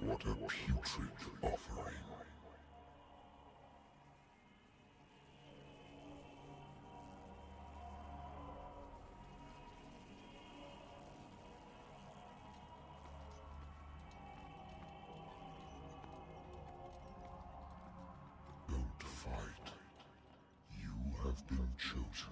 What a putrid offering. Don't fight. You have been chosen.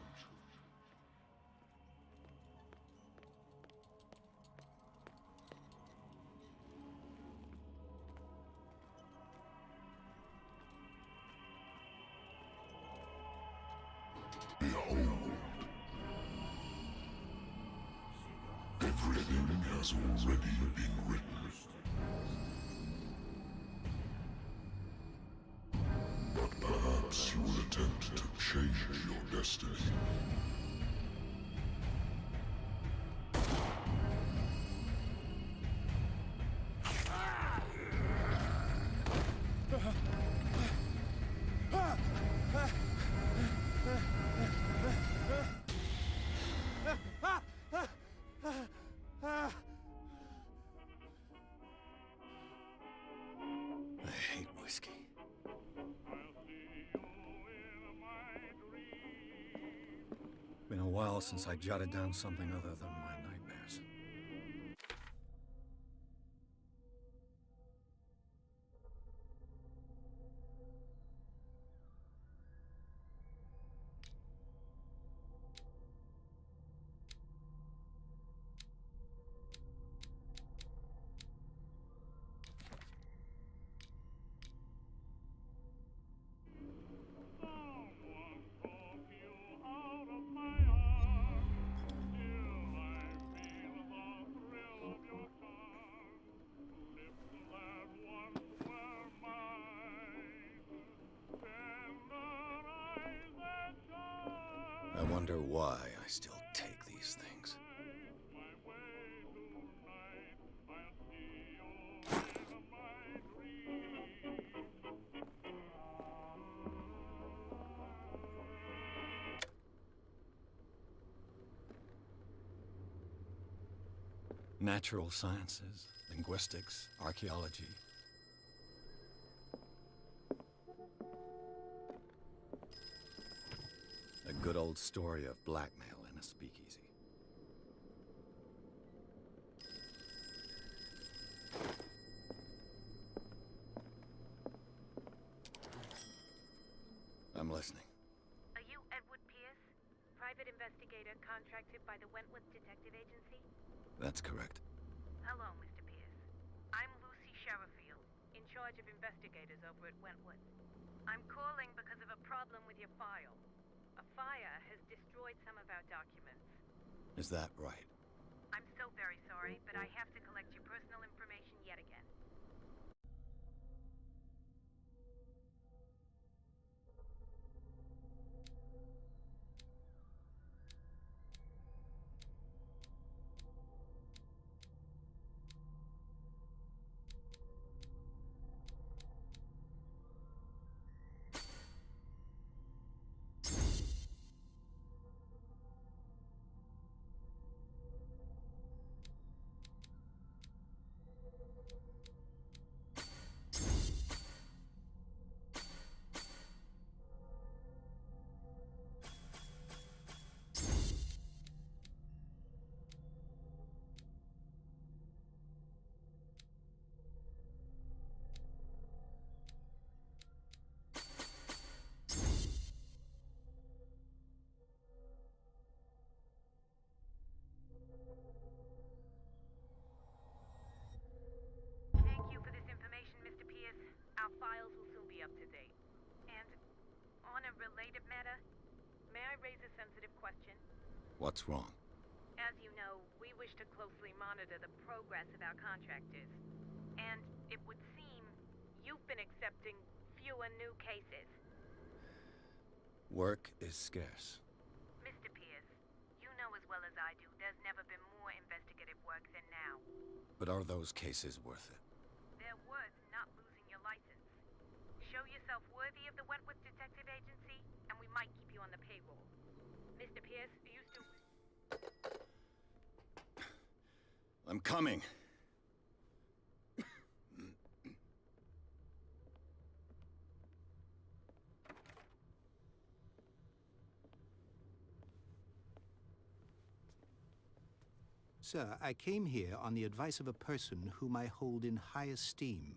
Behold. Everything has already been written. But perhaps you will attempt to change your destiny. I hate whiskey. Been a while since I jotted down something other than my nightmares. I wonder why I still take these things. Natural sciences, linguistics, archaeology. A good old story of blackmail in a speakeasy. I'm listening. Are you Edward Pierce, private investigator contracted by the Wentworth Detective Agency? That's correct. Hello, Mr. Pierce. I'm Lucy Sherifield, in charge of investigators over at Wentworth. I'm calling because of a problem with your file. A fire has destroyed some of our documents. Is that right? I'm so very sorry, but I have to collect your personal information yet again. Thank you for this information, Mr. Pierce. Our files will soon be up to date. And on a related matter, may I raise a sensitive question? What's wrong? As you know, we wish to closely monitor the progress of our contractors. And it would seem you've been accepting fewer new cases. Work is scarce. Mr. Pierce, you know as well as I do there's never been more investigative work than now. But are those cases worth it? They're worth not losing your license. Show yourself worthy of the Wentworth Detective Agency, and we might keep you on the payroll. Mr. Pierce, are you still... I'm coming. Sir, I came here on the advice of a person whom I hold in high esteem,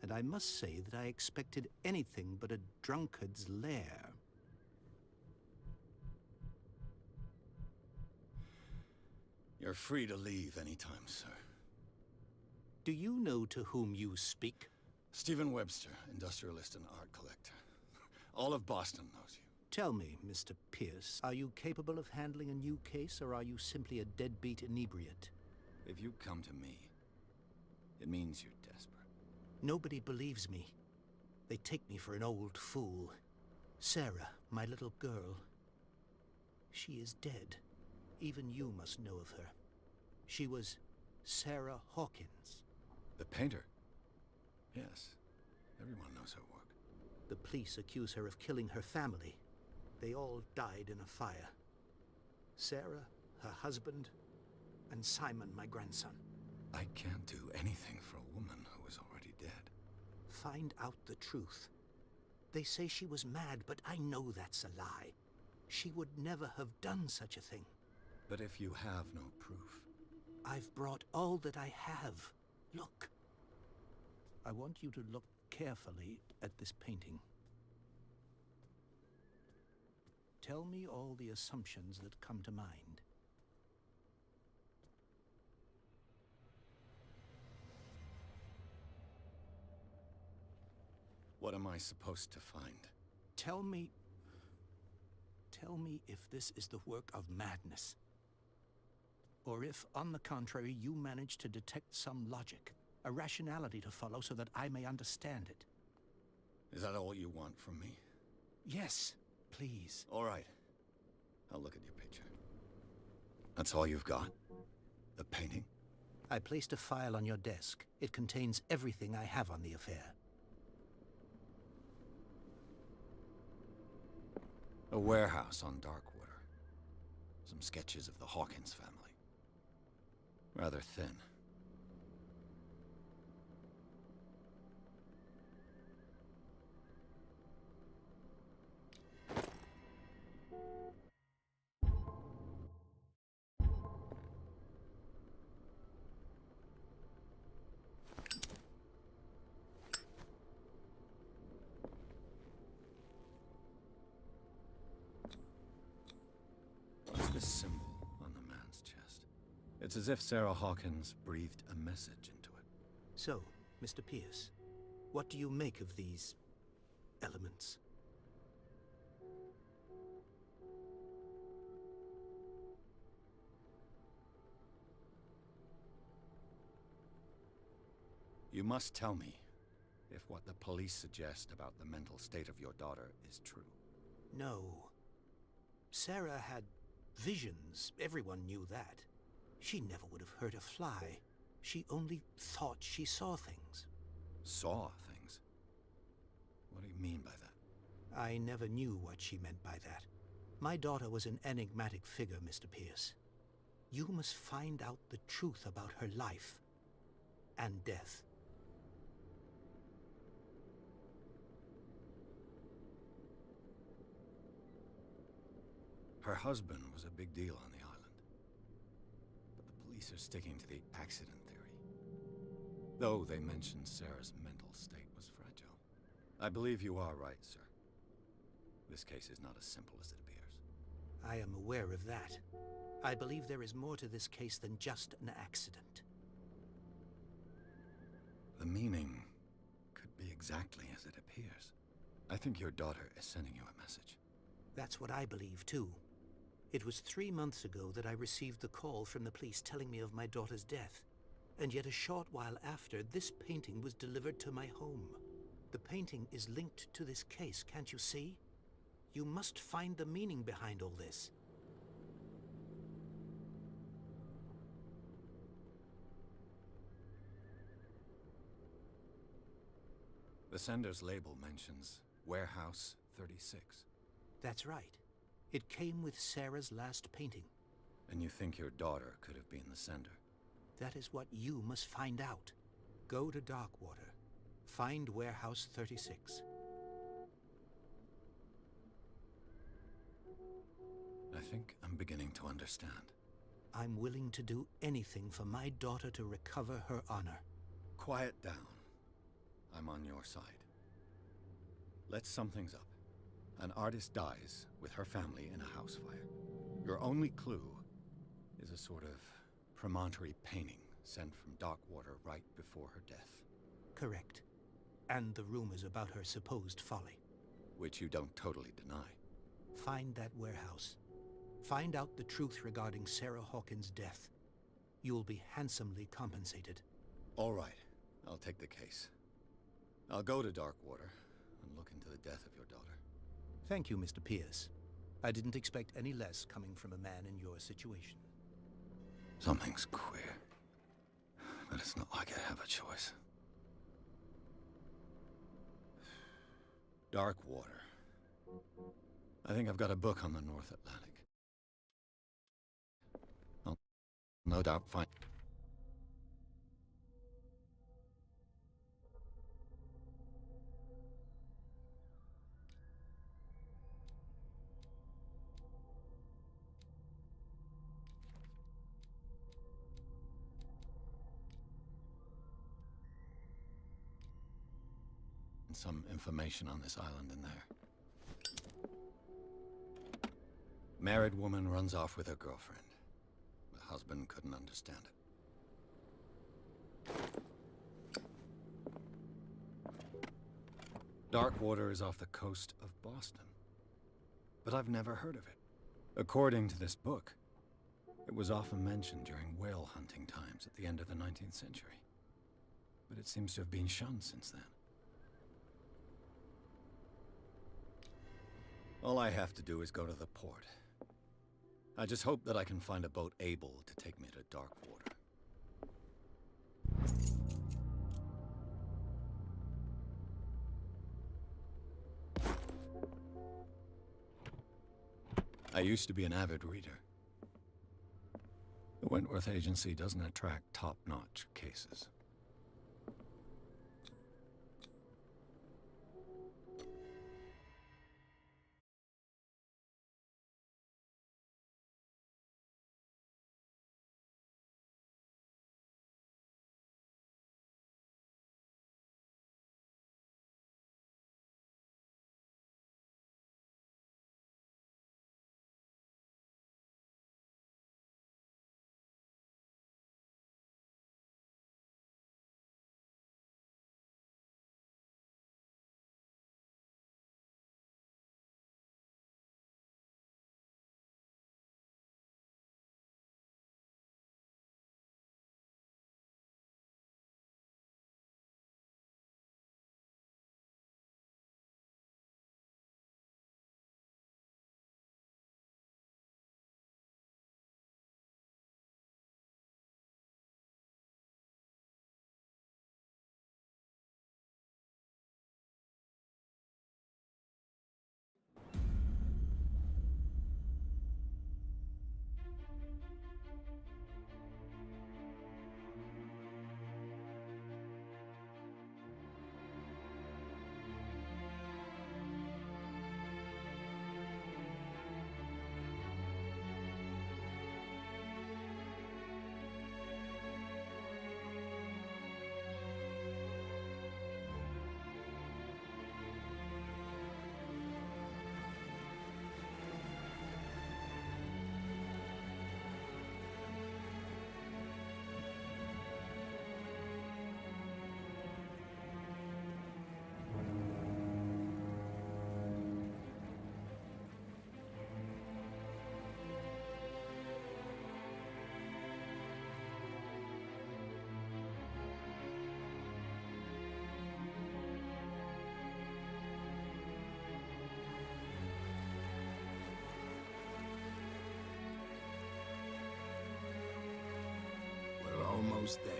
and I must say that I expected anything but a drunkard's lair. You're free to leave anytime, sir. Do you know to whom you speak? Stephen Webster, industrialist and art collector. All of Boston knows you. Tell me, Mr. Pierce, are you capable of handling a new case, or are you simply a deadbeat inebriate? If you come to me, it means you're desperate. Nobody believes me. They take me for an old fool. Sarah, my little girl, she is dead. Even you must know of her. She was Sarah Hawkins. The painter? Yes. Everyone knows her work. The police accuse her of killing her family. They all died in a fire. Sarah, her husband, and Simon, my grandson. I can't do anything for a woman who is already dead. Find out the truth. They say she was mad, but I know that's a lie. She would never have done such a thing. But if you have no proof... I've brought all that I have. Look. I want you to look carefully at this painting. Tell me all the assumptions that come to mind. What am I supposed to find? Tell me if this is the work of madness. Or if, on the contrary, you manage to detect some logic, a rationality to follow so that I may understand it. Is that all you want from me? Yes, please. All right. I'll look at your picture. That's all you've got? The painting? I placed a file on your desk. It contains everything I have on the affair. A warehouse on Darkwater. Some sketches of the Hawkins family. Rather thin. What's this symbol on the man's chest? It's as if Sarah Hawkins breathed a message into it. So, Mr. Pierce, what do you make of these elements? You must tell me if what the police suggest about the mental state of your daughter is true. No. Sarah had visions. Everyone knew that. She never would have hurt a fly. She only thought she saw things. Saw things? What do you mean by that? I never knew what she meant by that. My daughter was an enigmatic figure, Mr. Pierce. You must find out the truth about her life and death. Her husband was a big deal on the island. But the police are sticking to the accident theory. Though they mentioned Sarah's mental state was fragile. I believe you are right, sir. This case is not as simple as it appears. I am aware of that. I believe there is more to this case than just an accident. The meaning could be exactly as it appears. I think your daughter is sending you a message. That's what I believe, too. It was 3 months ago that I received the call from the police telling me of my daughter's death. And yet a short while after, this painting was delivered to my home. The painting is linked to this case, can't you see? You must find the meaning behind all this. The sender's label mentions Warehouse 36. That's right. It came with Sarah's last painting. And you think your daughter could have been the sender? That is what you must find out. Go to Darkwater. Find Warehouse 36. I think I'm beginning to understand. I'm willing to do anything for my daughter to recover her honor. Quiet down. I'm on your side. Let's sum things up. An artist dies with her family in a house fire. Your only clue is a sort of promontory painting sent from Darkwater right before her death. Correct. And the rumors about her supposed folly. Which you don't totally deny. Find that warehouse. Find out the truth regarding Sarah Hawkins' death. You'll be handsomely compensated. All right. I'll take the case. I'll go to Darkwater and look into the death of your daughter. Thank you, Mr. Pierce. I didn't expect any less coming from a man in your situation. Something's queer. But it's not like I have a choice. Darkwater. I think I've got a book on the North Atlantic. I'll no doubt find... some information on this island in there. Married woman runs off with her girlfriend. The husband couldn't understand it. Darkwater is off the coast of Boston. But I've never heard of it. According to this book, it was often mentioned during whale hunting times at the end of the 19th century. But it seems to have been shunned since then. All I have to do is go to the port. I just hope that I can find a boat able to take me to Darkwater. I used to be an avid reader. The Wentworth Agency doesn't attract top-notch cases. Almost there.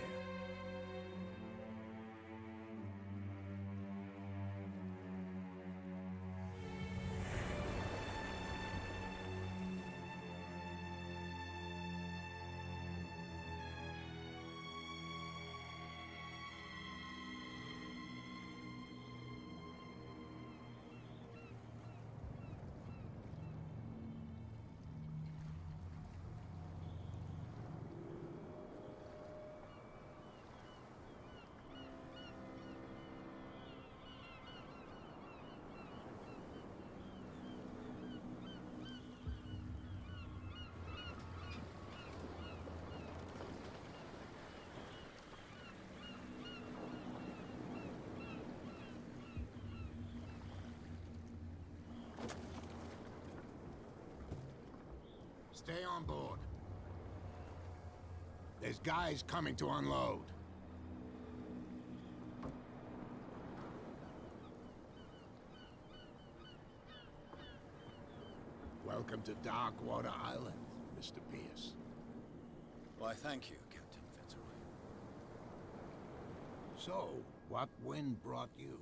Stay on board. There's guys coming to unload. Welcome to Darkwater Island, Mr. Pierce. Why, thank you, Captain Fitzroy. So, what wind brought you?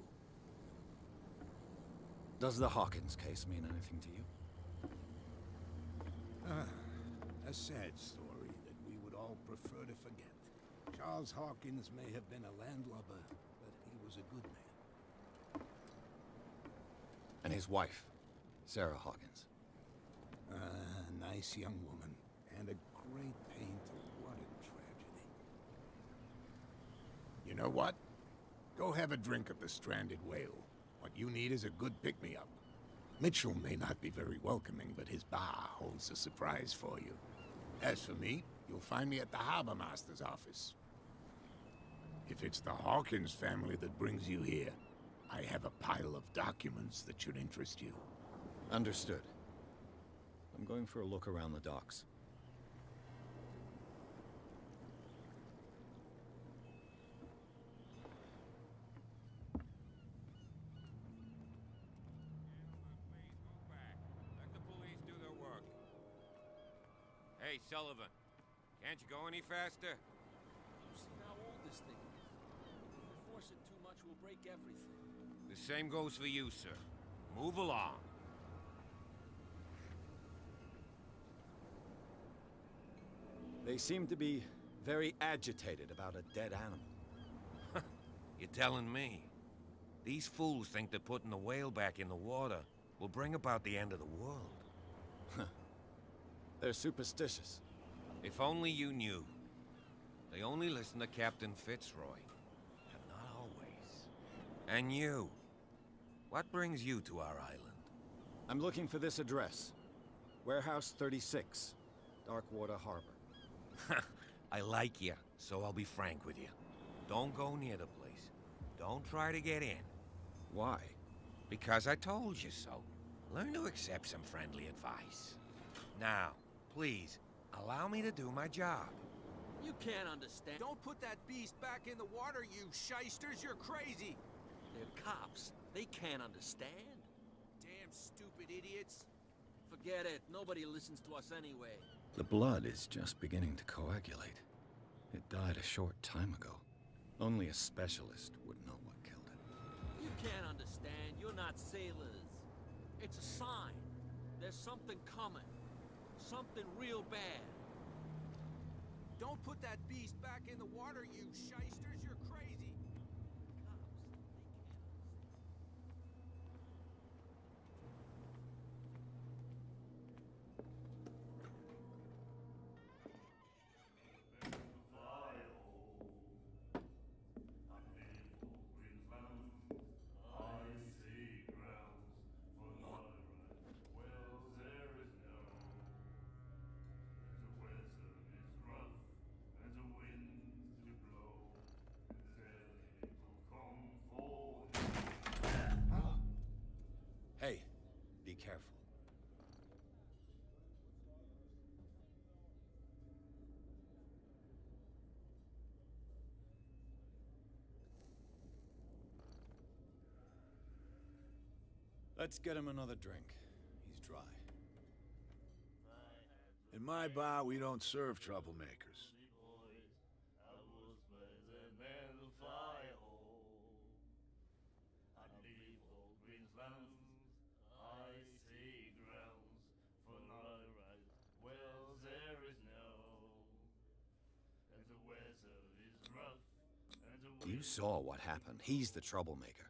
Does the Hawkins case mean anything to you? A sad story that we would all prefer to forget. Charles Hawkins may have been a landlubber, but he was a good man. And his wife, Sarah Hawkins. A nice young woman, and a great painter. What a tragedy. You know what? Go have a drink at the Stranded Whale. What you need is a good pick-me-up. Mitchell may not be very welcoming, but his bar holds a surprise for you. As for me, you'll find me at the Harbor Master's office. If it's the Hawkins family that brings you here, I have a pile of documents that should interest you. Understood. I'm going for a look around the docks. Hey, Sullivan. Can't you go any faster? You see how old this thing is. If we force it too much, we'll break everything. The same goes for you, sir. Move along. They seem to be very agitated about a dead animal. You're telling me? These fools think that putting the whale back in the water will bring about the end of the world. They're superstitious. If only you knew. They only listen to Captain Fitzroy. And not always. And you. What brings you to our island? I'm looking for this address. Warehouse 36, Darkwater Harbor. I like you, so I'll be frank with you. Don't go near the place. Don't try to get in. Why? Because I told you so. Learn to accept some friendly advice. Now, please, allow me to do my job. You can't understand. Don't put that beast back in the water, you shysters. You're crazy. They're cops. They can't understand. Damn stupid idiots. Forget it. Nobody listens to us anyway. The blood is just beginning to coagulate. It died a short time ago. Only a specialist would know what killed it. You can't understand. You're not sailors. It's a sign. There's something coming. Something real bad. Don't put that beast back in the water, you shysters. You're crazy. Hey, be careful. Let's get him another drink. He's dry. In my bar, we don't serve troublemakers. You saw what happened. He's the troublemaker.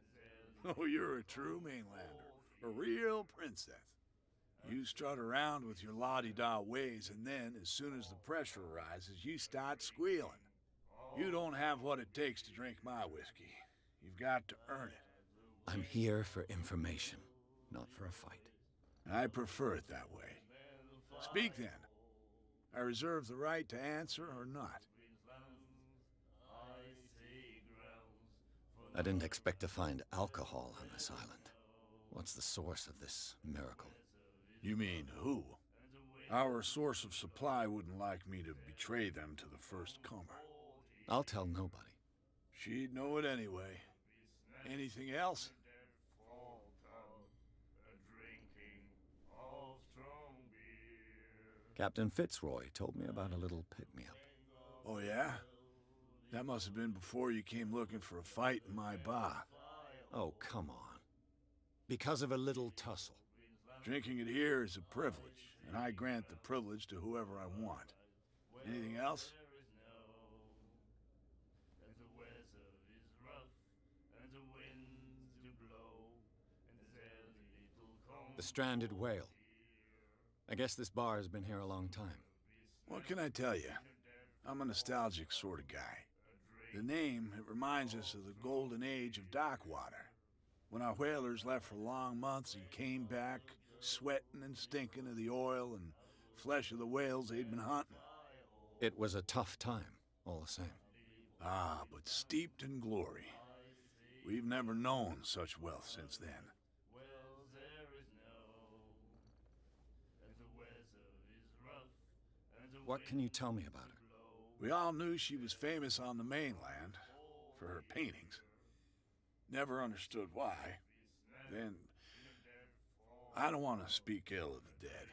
Oh, you're a true mainlander. A real princess. You strut around with your la-di-da ways, and then, as soon as the pressure arises, you start squealing. You don't have what it takes to drink my whiskey. You've got to earn it. I'm here for information, not for a fight. I prefer it that way. Speak then. I reserve the right to answer or not. I didn't expect to find alcohol on this island. What's the source of this miracle? You mean who? Our source of supply wouldn't like me to betray them to the first comer. I'll tell nobody. She'd know it anyway. Anything else? Captain Fitzroy told me about a little pick-me-up. Oh, yeah? That must have been before you came looking for a fight in my bar. Oh, come on. Because of a little tussle. Drinking it here is a privilege, and I grant the privilege to whoever I want. Anything else? The stranded whale. I guess this bar has been here a long time. What can I tell you? I'm a nostalgic sort of guy. The name, it reminds us of the golden age of dock water, when our whalers left for long months and came back sweating and stinking of the oil and flesh of the whales they'd been hunting. It was a tough time, all the same. Ah, but steeped in glory. We've never known such wealth since then. What can you tell me about her? We all knew she was famous on the mainland for her paintings. Never understood why. Then, I don't want to speak ill of the dead.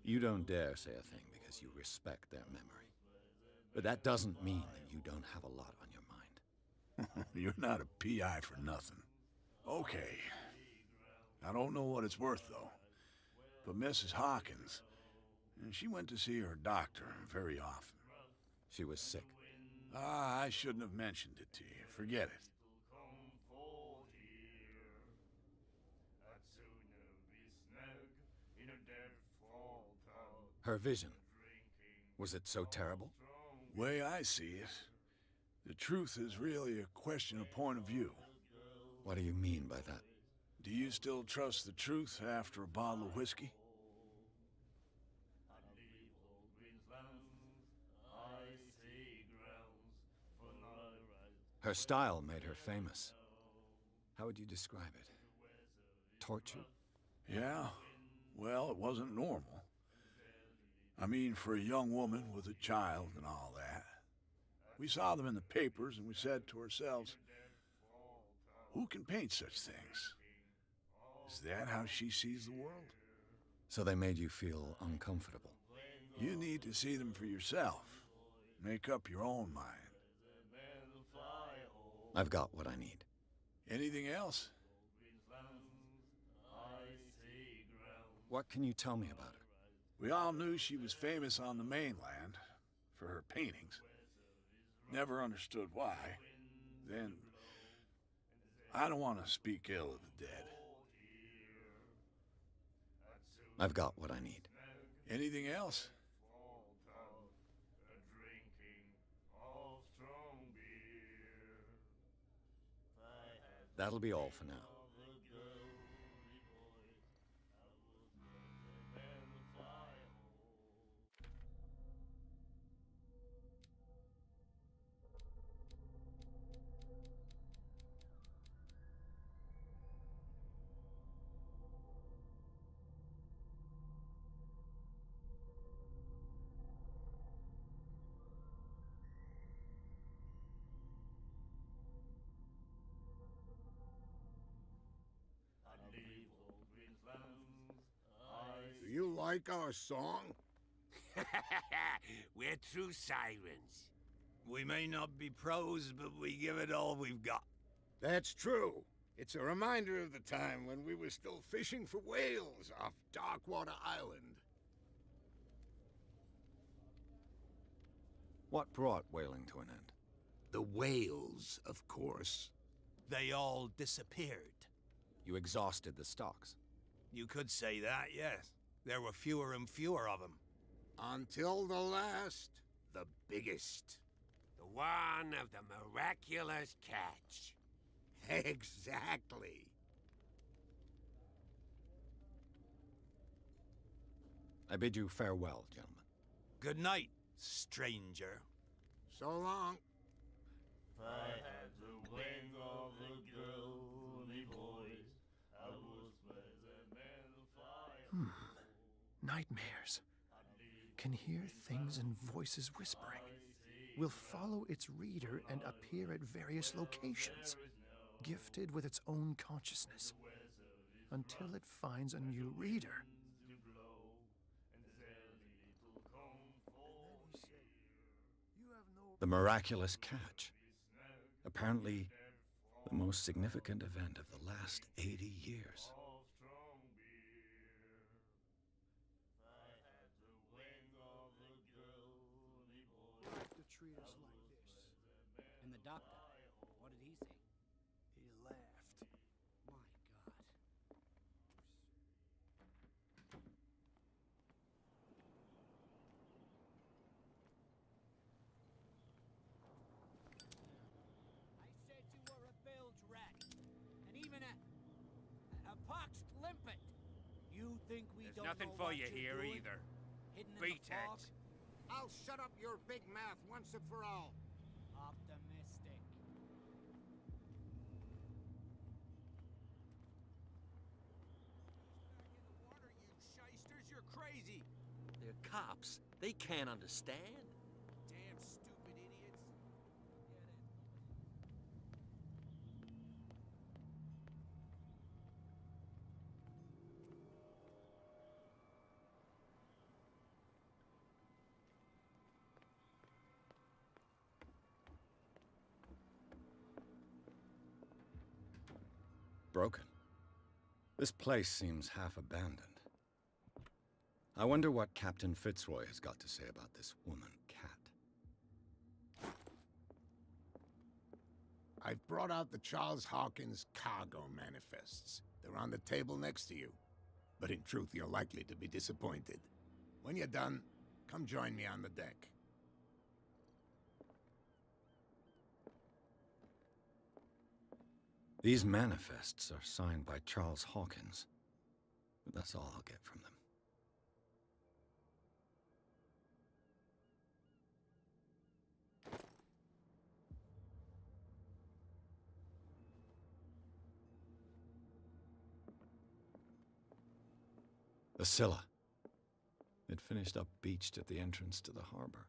You don't dare say a thing because you respect their memory. But that doesn't mean that you don't have a lot on your mind. You're not a PI for nothing. Okay. I don't know what it's worth, though. But Mrs. Hawkins, she went to see her doctor very often. She was sick. Ah, I shouldn't have mentioned it to you. Forget it. Her vision. Was it so terrible? Way I see it, the truth is really a question of point of view. What do you mean by that? Do you still trust the truth after a bottle of whiskey? Her style made her famous. How would you describe it? Torture? Yeah, well, it wasn't normal. I mean, for a young woman with a child and all that. We saw them in the papers and we said to ourselves, who can paint such things? Is that how she sees the world? So they made you feel uncomfortable. You need to see them for yourself. Make up your own mind. I've got what I need. Anything else? What can you tell me about her? We all knew she was famous on the mainland for her paintings. Never understood why. Then, I don't want to speak ill of the dead. I've got what I need. Anything else? That'll be all for now. Do you like our song? We're true sirens. We may not be pros, but we give it all we've got. That's true. It's a reminder of the time when we were still fishing for whales off Darkwater Island. What brought whaling to an end? The whales, of course. They all disappeared. You exhausted the stocks. You could say that, yes. There were fewer and fewer of them. Until the last, the biggest. The one of the miraculous catch. Exactly. I bid you farewell, gentlemen. Good night, stranger. So long. If I had the wing of a girl nightmares. Can hear things and voices whispering. Will follow its reader and appear at various locations, gifted with its own consciousness, until it finds a new reader. The miraculous catch. Apparently, the most significant event of the last 80 years. Treat us like this. And the doctor, what did he say? He laughed. My God. I said you were a bilge rat, and even a poxed limpet. You think we There's don't nothing know for what you you're here doing? either. Hidden in Beat the fog? it. I'll shut up your big mouth once and for all. Optimistic. Back in the water, you shysters, you're crazy. They're cops. They can't understand. Damn stupid idiots. Broken. This place seems half abandoned. I wonder what Captain Fitzroy has got to say about this woman cat. I've brought out the Charles Hawkins cargo manifests. They're on the table next to you. But in truth, you're likely to be disappointed. When you're done, come join me on the deck. These manifests are signed by Charles Hawkins. But that's all I'll get from them. The Scylla. It finished up beached at the entrance to the harbor.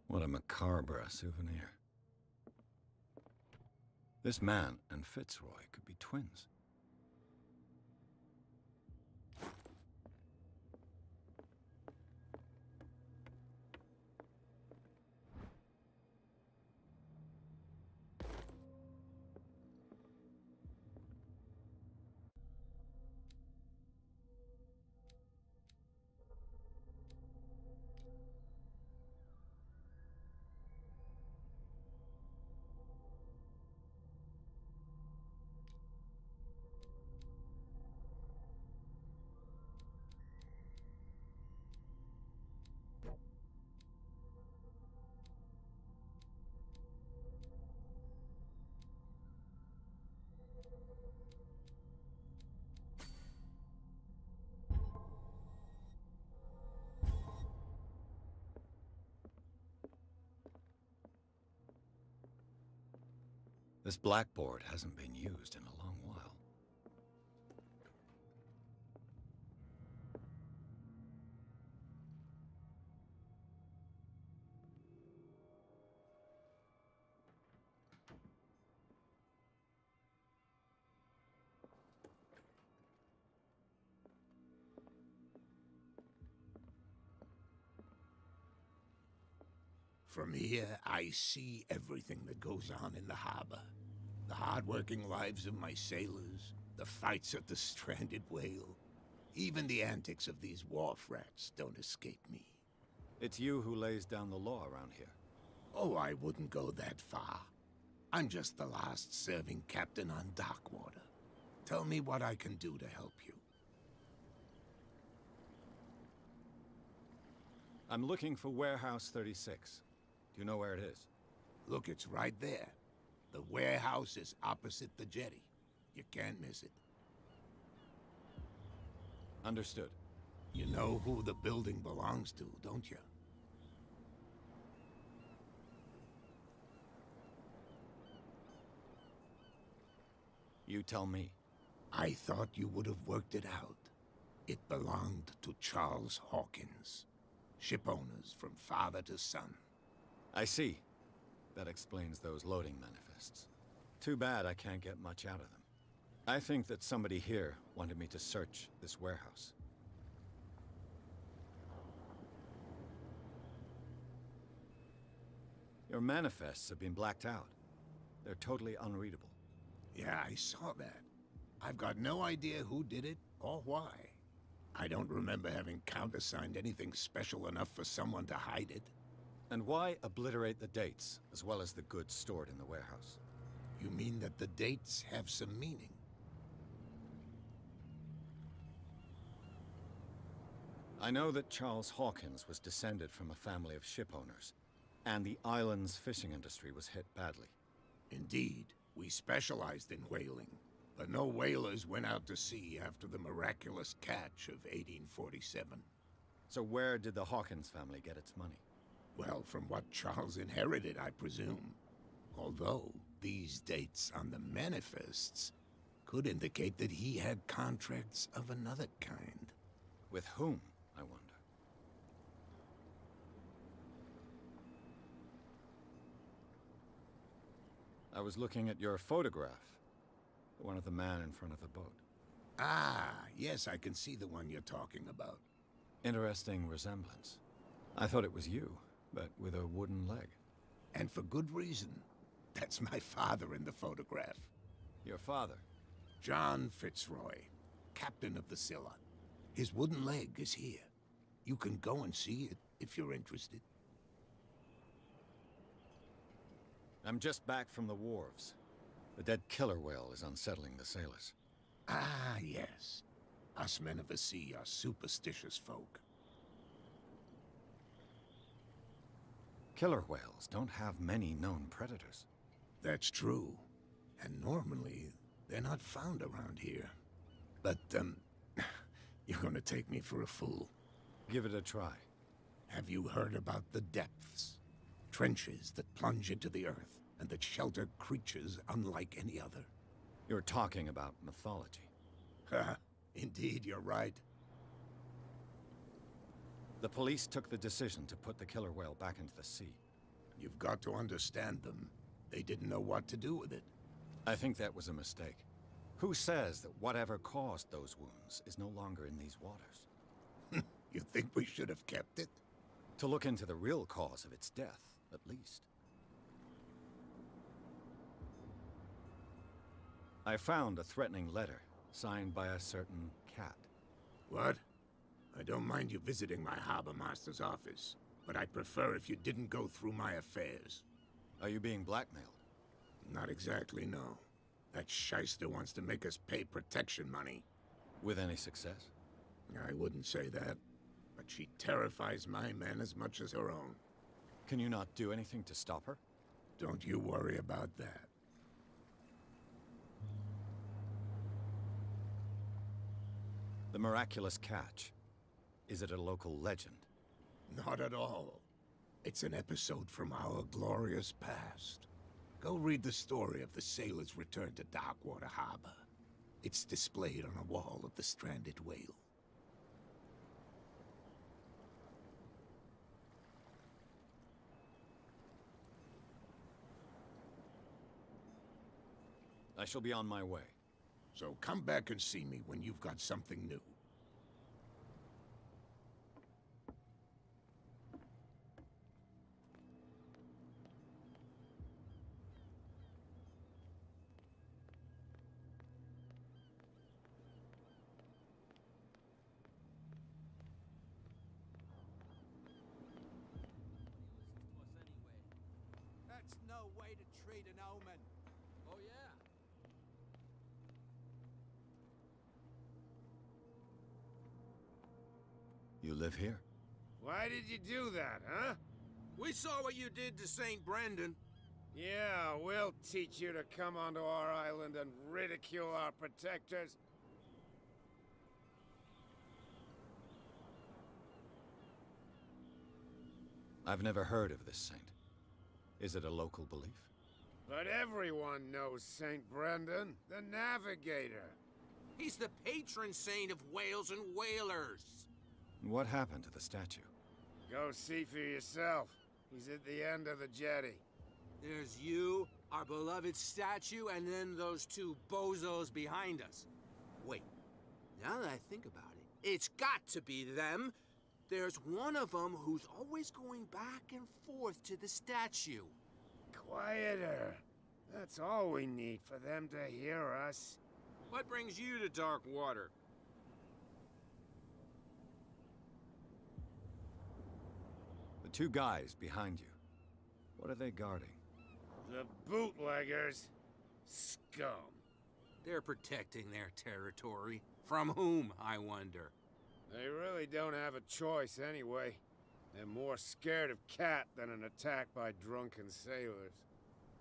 What a macabre souvenir. This man and Fitzroy could be twins. This blackboard hasn't been used in a long while. From here, I see everything that goes on in the harbor. The hard-working lives of my sailors, the fights at the stranded whale. Even the antics of these wharf rats don't escape me. It's you who lays down the law around here. Oh, I wouldn't go that far. I'm just the last serving captain on Darkwater. Tell me what I can do to help you. I'm looking for Warehouse 36. Do you know where it is? Look, it's right there. The warehouse is opposite the jetty. You can't miss it. Understood. You know who the building belongs to, don't you? You tell me. I thought you would have worked it out. It belonged to Charles Hawkins. Ship owners from father to son. I see. That explains those loading manifests. Too bad I can't get much out of them. I think that somebody here wanted me to search this warehouse. Your manifests have been blacked out. They're totally unreadable. Yeah, I saw that. I've got no idea who did it or why. I don't remember having countersigned anything special enough for someone to hide it. And why obliterate the dates, as well as the goods stored in the warehouse? You mean that the dates have some meaning? I know that Charles Hawkins was descended from a family of ship owners, and the island's fishing industry was hit badly. Indeed, we specialized in whaling, but no whalers went out to sea after the miraculous catch of 1847. So where did the Hawkins family get its money? Well, from what Charles inherited, I presume. Although, these dates on the manifests could indicate that he had contracts of another kind. With whom, I wonder? I was looking at your photograph. One of the man in front of the boat. Ah, yes, I can see the one you're talking about. Interesting resemblance. I thought it was you, but with a wooden leg. And for good reason. That's my father in the photograph. Your father? John Fitzroy, captain of the Scylla. His wooden leg is here. You can go and see it if you're interested. I'm just back from the wharves. The dead killer whale is unsettling the sailors. Ah, yes. Us men of the sea are superstitious folk. Killer whales don't have many known predators. That's true. And normally, they're not found around here. But, you're gonna take me for a fool. Give it a try. Have you heard about the depths? Trenches that plunge into the earth and that shelter creatures unlike any other. You're talking about mythology. Ha! Indeed, you're right. The police took the decision to put the killer whale back into the sea. You've got to understand them. They didn't know what to do with it. I think that was a mistake. Who says that whatever caused those wounds is no longer in these waters? You think we should have kept it? To look into the real cause of its death, at least. I found a threatening letter, signed by a certain cat. What? I don't mind you visiting my harbor master's office, but I'd prefer if you didn't go through my affairs. Are you being blackmailed? Not exactly, no. That shyster wants to make us pay protection money. With any success? I wouldn't say that, but she terrifies my men as much as her own. Can you not do anything to stop her? Don't you worry about that. The miraculous catch. Is it a local legend? Not at all. It's an episode from our glorious past. Go read the story of the sailor's return to Darkwater Harbor. It's displayed on a wall of the stranded whale. I shall be on my way. So come back and see me when you've got something new. That's no way to treat an omen. Oh, yeah. You live here? Why did you do that, huh? We saw what you did to St. Brendan. Yeah, we'll teach you to come onto our island and ridicule our protectors. I've never heard of this saint. Is it a local belief? But everyone knows St. Brendan, the navigator. He's the patron saint of whales and whalers. What happened to the statue? Go see for yourself. He's at the end of the jetty. There's you, our beloved statue, and then those two bozos behind us. Wait, now that I think about it, it's got to be them. There's one of them who's always going back and forth to the statue. Quieter. That's all we need for them to hear us. What brings you to dark water? The two guys behind you. What are they guarding? The bootleggers. Scum. They're protecting their territory. From whom, I wonder? They really don't have a choice anyway. They're more scared of Cat than an attack by drunken sailors.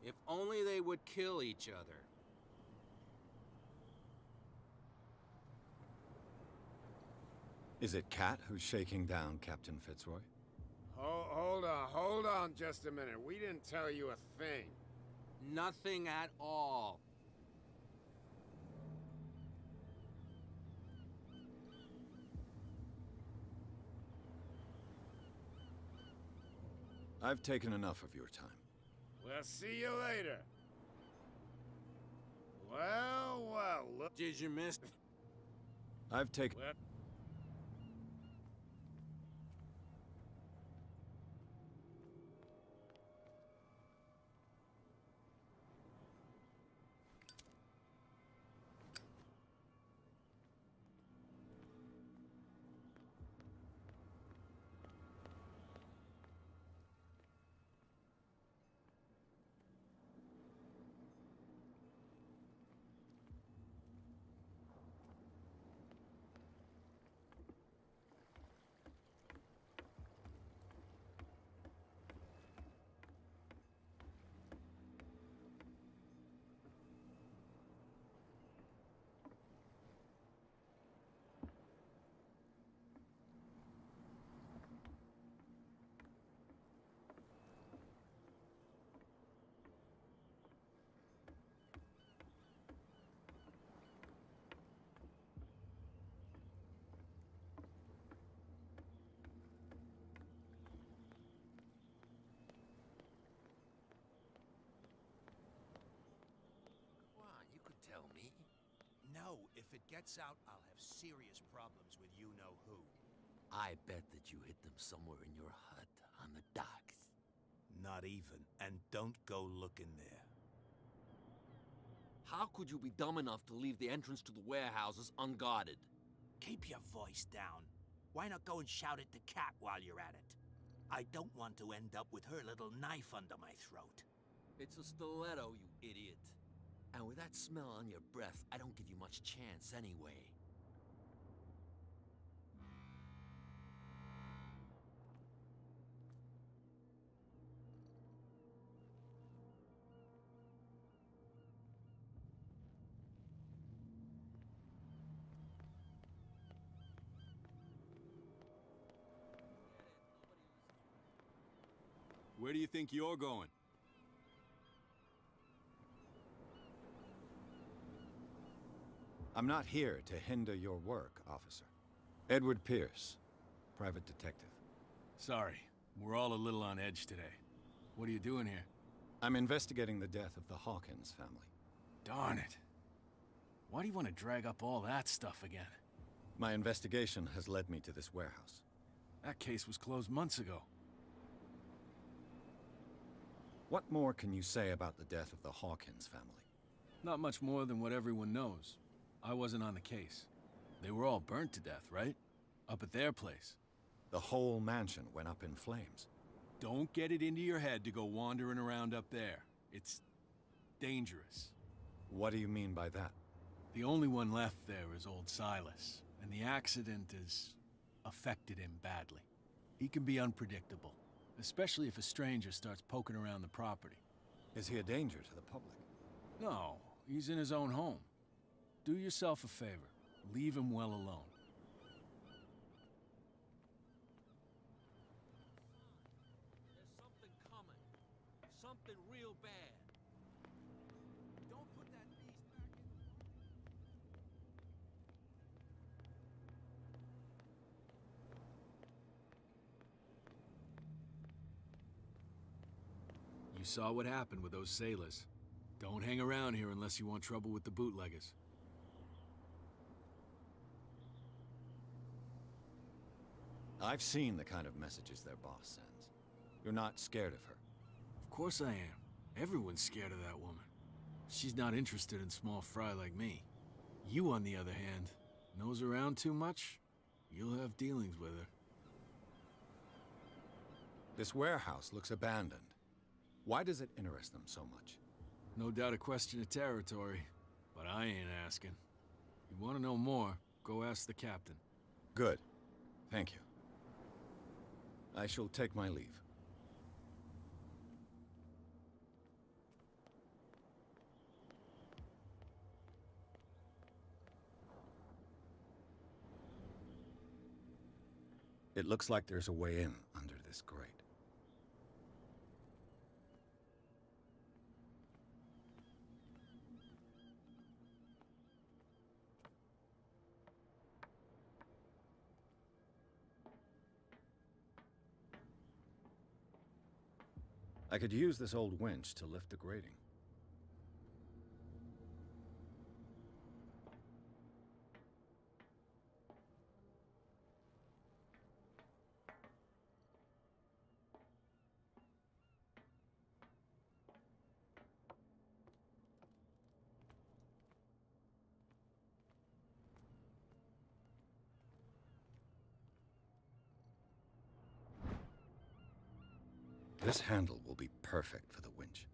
If only they would kill each other. Is it Cat who's shaking down Captain Fitzroy? Hold on just a minute. We didn't tell you a thing. Nothing at all. I've taken enough of your time. We'll see you later. Well, look. Did you miss? I've taken... Well, No, if it gets out, I'll have serious problems with you-know-who. I bet that you hid them somewhere in your hut on the docks. Not even, and don't go looking there. How could you be dumb enough to leave the entrance to the warehouses unguarded? Keep your voice down. Why not go and shout at the cat while you're at it? I don't want to end up with her little knife under my throat. It's a stiletto, you idiot. And with that smell on your breath, I don't give you much chance anyway. Where do you think you're going? I'm not here to hinder your work, officer. Edward Pierce, private detective. Sorry, we're all a little on edge today. What are you doing here? I'm investigating the death of the Hawkins family. Darn it. Why do you want to drag up all that stuff again? My investigation has led me to this warehouse. That case was closed months ago. What more can you say about the death of the Hawkins family? Not much more than what everyone knows. I wasn't on the case. They were all burnt to death, right? Up at their place. The whole mansion went up in flames. Don't get it into your head to go wandering around up there. It's dangerous. What do you mean by that? The only one left there is old Silas, and the accident has affected him badly. He can be unpredictable, especially if a stranger starts poking around the property. Is he a danger to the public? No, he's in his own home. Do yourself a favor. Leave him well alone. There's something coming. Something real bad. You saw what happened with those sailors. Don't hang around here unless you want trouble with the bootleggers. I've seen the kind of messages their boss sends. You're not scared of her. Of course I am. Everyone's scared of that woman. She's not interested in small fry like me. You, on the other hand, nose around too much, you'll have dealings with her. This warehouse looks abandoned. Why does it interest them so much? No doubt a question of territory, but I ain't asking. You want to know more, go ask the captain. Good. Thank you. I shall take my leave. It looks like there's a way in under this grate. I could use this old winch to lift the grating. This handle will be perfect for the winch.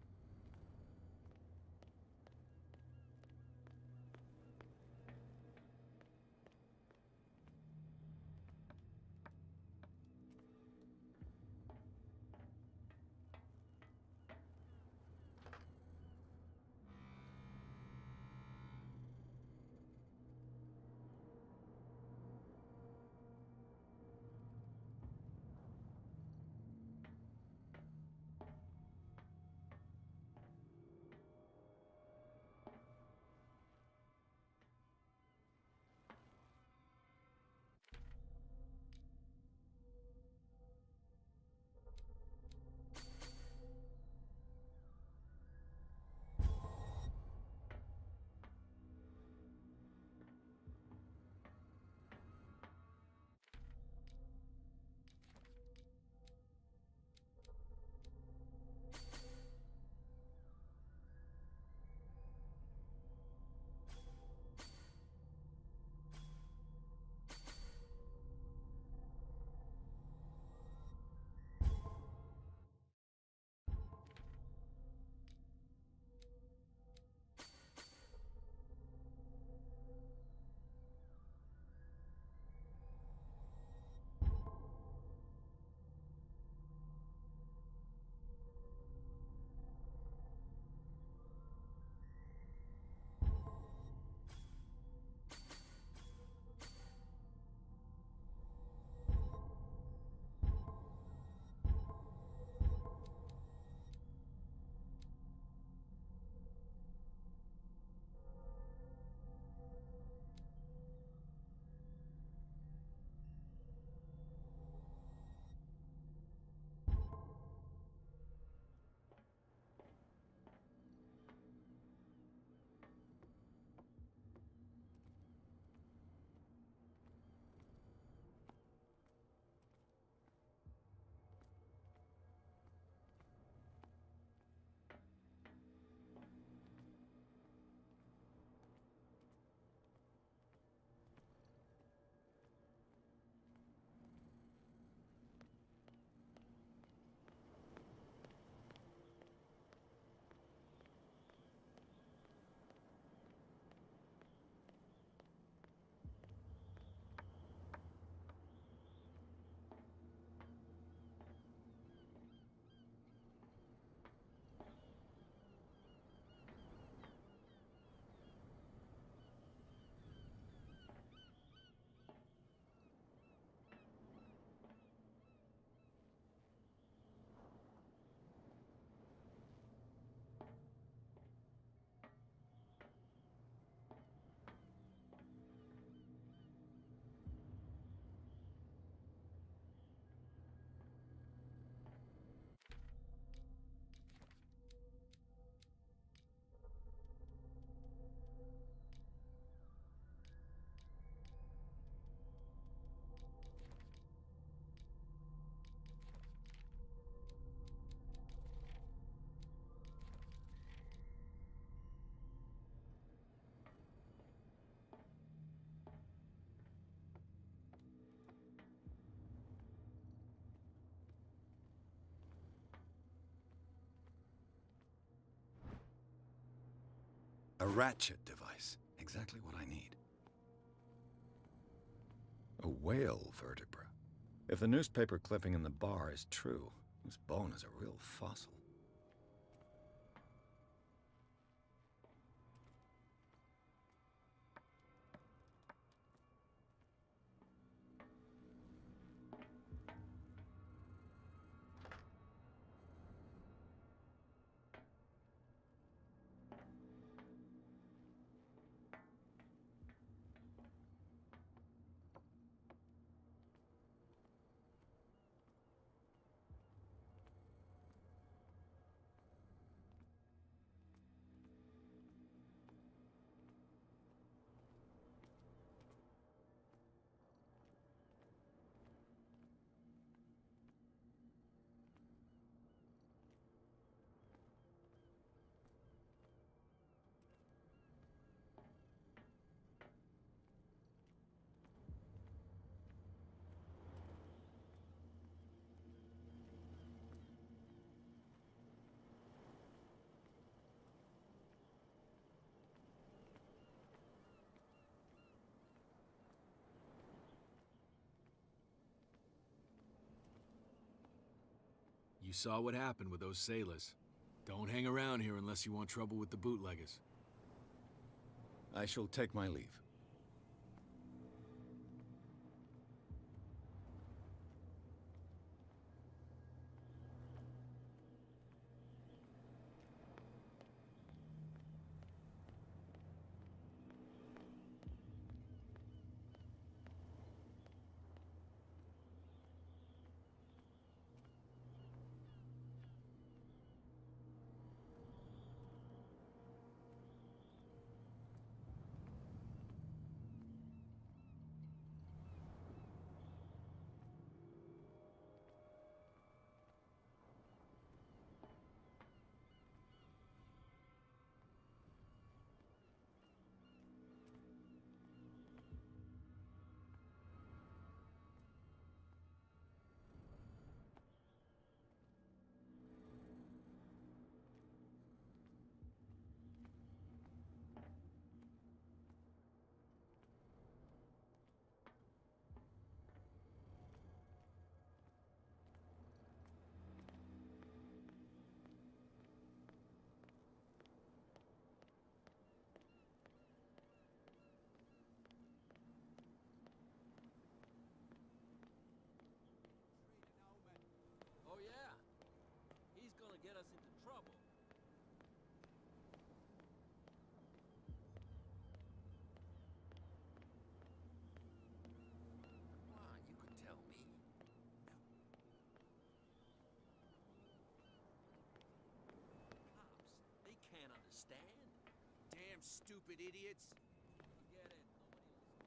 A ratchet device. Exactly what I need. A whale vertebra. If the newspaper clipping in the bar is true, this bone is a real fossil. You saw what happened with those sailors. Don't hang around here unless you want trouble with the bootleggers. I shall take my leave. Oh yeah, he's gonna get us into trouble. Come on, you could tell me. Cops, they can't understand. Damn stupid idiots. Forget it. Nobody listens.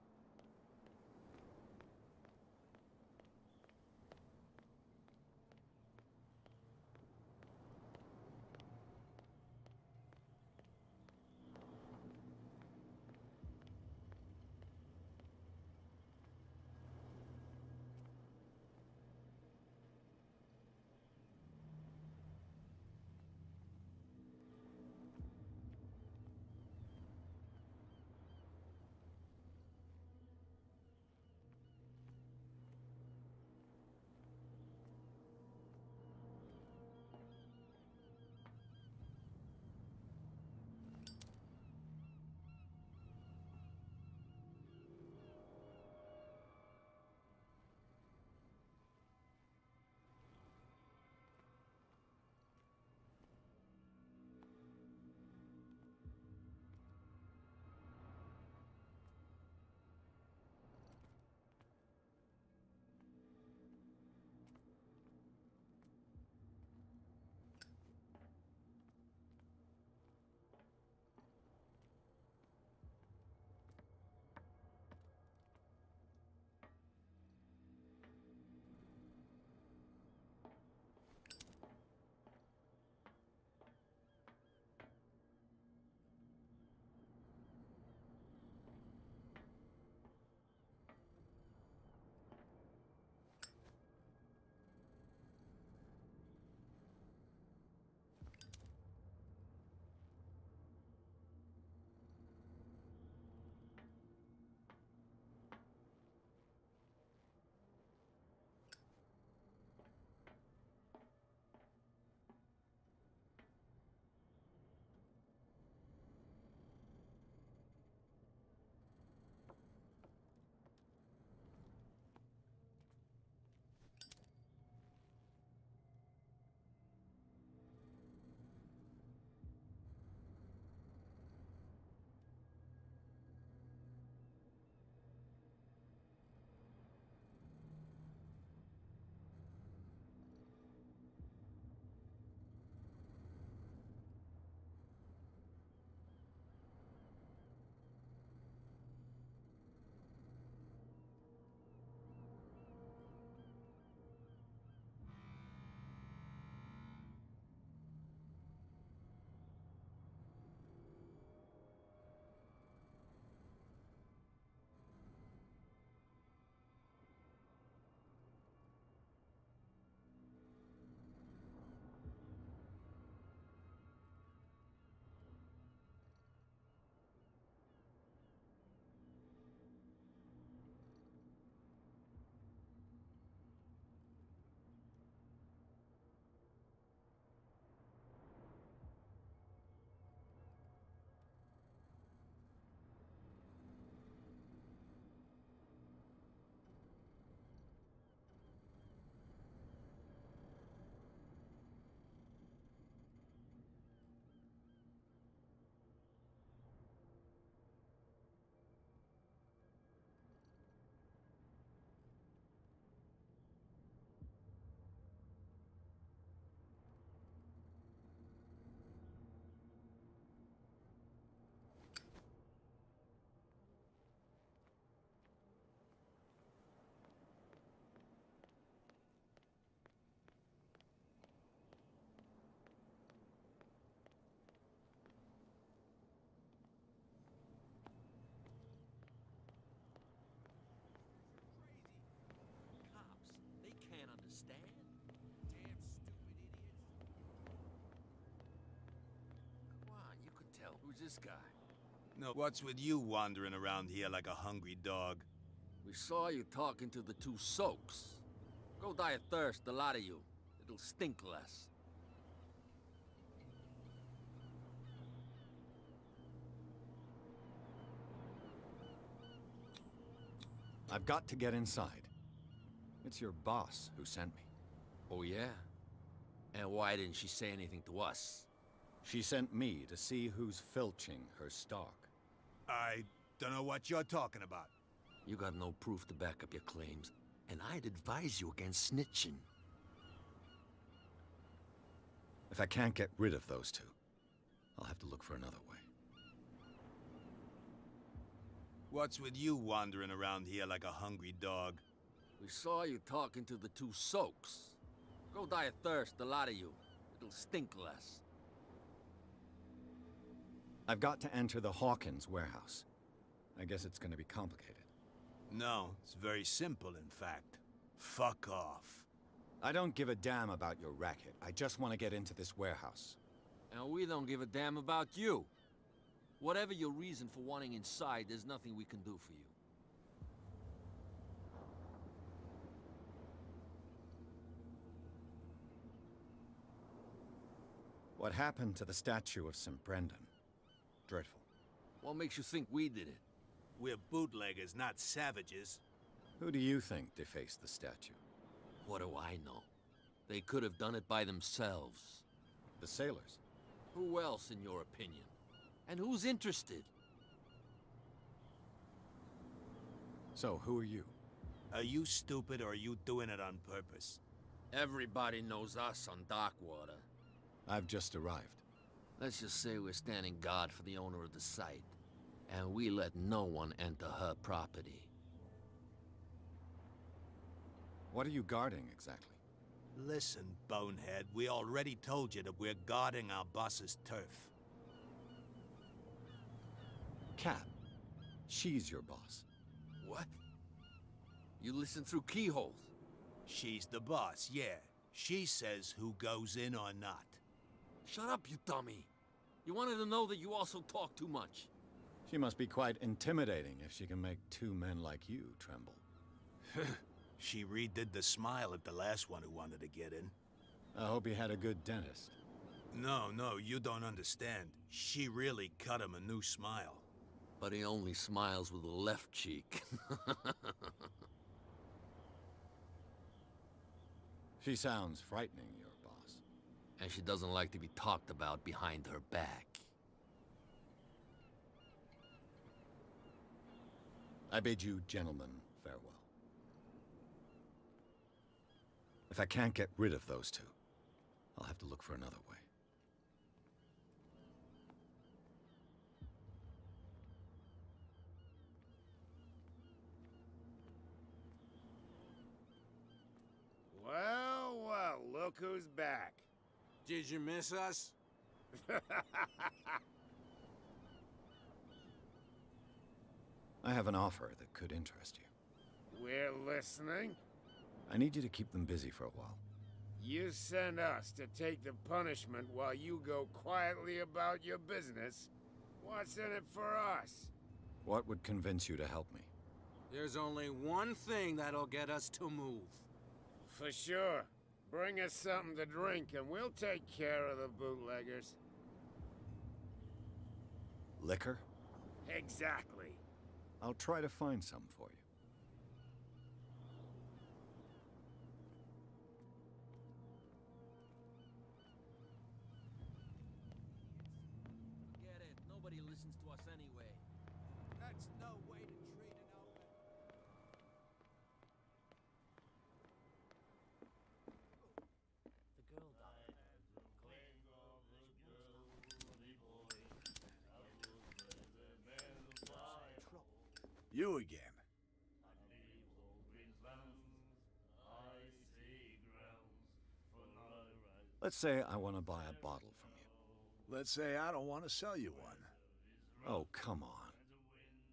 Who's this guy? No, what's with you wandering around here like a hungry dog? We saw you talking to the two soaks. Go die of thirst, the lot of you. It'll stink less. I've got to get inside. It's your boss who sent me. Oh, yeah? And why didn't she say anything to us? She sent me to see who's filching her stock. I don't know what you're talking about. You got no proof to back up your claims, and I'd advise you against snitching. If I can't get rid of those two, I'll have to look for another way. What's with you wandering around here like a hungry dog? We saw you talking to the two soaks. Go die of thirst, the lot of you. It'll stink less. I've got to enter the Hawkins warehouse. I guess it's gonna be complicated. No, it's very simple, in fact. Fuck off. I don't give a damn about your racket. I just want to get into this warehouse. And we don't give a damn about you. Whatever your reason for wanting inside, there's nothing we can do for you. What happened to the statue of St. Brendan? Dreadful. What makes you think we did it? We're bootleggers, not savages. Who do you think defaced the statue? What do I know? They could have done it by themselves. The sailors? Who else, in your opinion? And who's interested? So, who are you? Are you stupid or are you doing it on purpose? Everybody knows us on Darkwater. I've just arrived. Let's just say we're standing guard for the owner of the site. And we let no one enter her property. What are you guarding, exactly? Listen, bonehead, we already told you that we're guarding our boss's turf. Cat. She's your boss. What? You listen through keyholes? She's the boss, yeah. She says who goes in or not. Shut up, you dummy. You wanted to know that you also talk too much. She must be quite intimidating if she can make two men like you tremble. She redid the smile at the last one who wanted to get in. I hope he had a good dentist. No, you don't understand. She really cut him a new smile. But he only smiles with the left cheek. She sounds frightening, your boss. And she doesn't like to be talked about behind her back. I bid you gentlemen farewell. If I can't get rid of those two, I'll have to look for another way. Well, look who's back. Did you miss us? I have an offer that could interest you. We're listening. I need you to keep them busy for a while. You send us to take the punishment while you go quietly about your business. What's in it for us? What would convince you to help me? There's only one thing that'll get us to move. For sure. Bring us something to drink and we'll take care of the bootleggers. Liquor? Exactly. I'll try to find some for you. Get it. Nobody listens to us anyway. That's no way to treat an open... The girl died. You again. Let's say I want to buy a bottle from you. Let's say I don't want to sell you one. Oh, come on.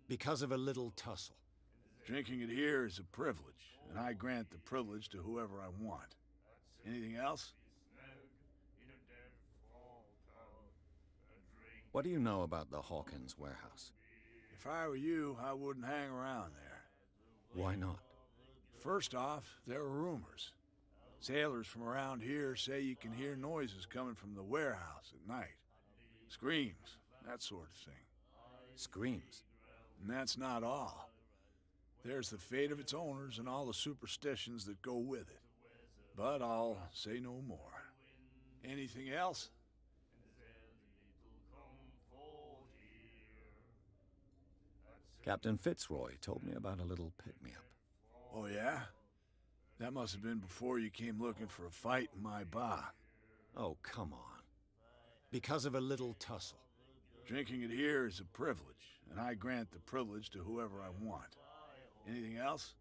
Because of a little tussle. Drinking it here is a privilege, and I grant the privilege to whoever I want. Anything else? What do you know about the Hawkins warehouse? If I were you, I wouldn't hang around there. Why not? First off, there are rumors. Sailors from around here say you can hear noises coming from the warehouse at night. Screams, that sort of thing. Screams? And that's not all. There's the fate of its owners and all the superstitions that go with it. But I'll say no more. Anything else? Captain Fitzroy told me about a little pick-me-up. Oh, yeah? That must have been before you came looking for a fight in my bar. Oh, come on. Because of a little tussle. Drinking it here is a privilege, and I grant the privilege to whoever I want. Anything else?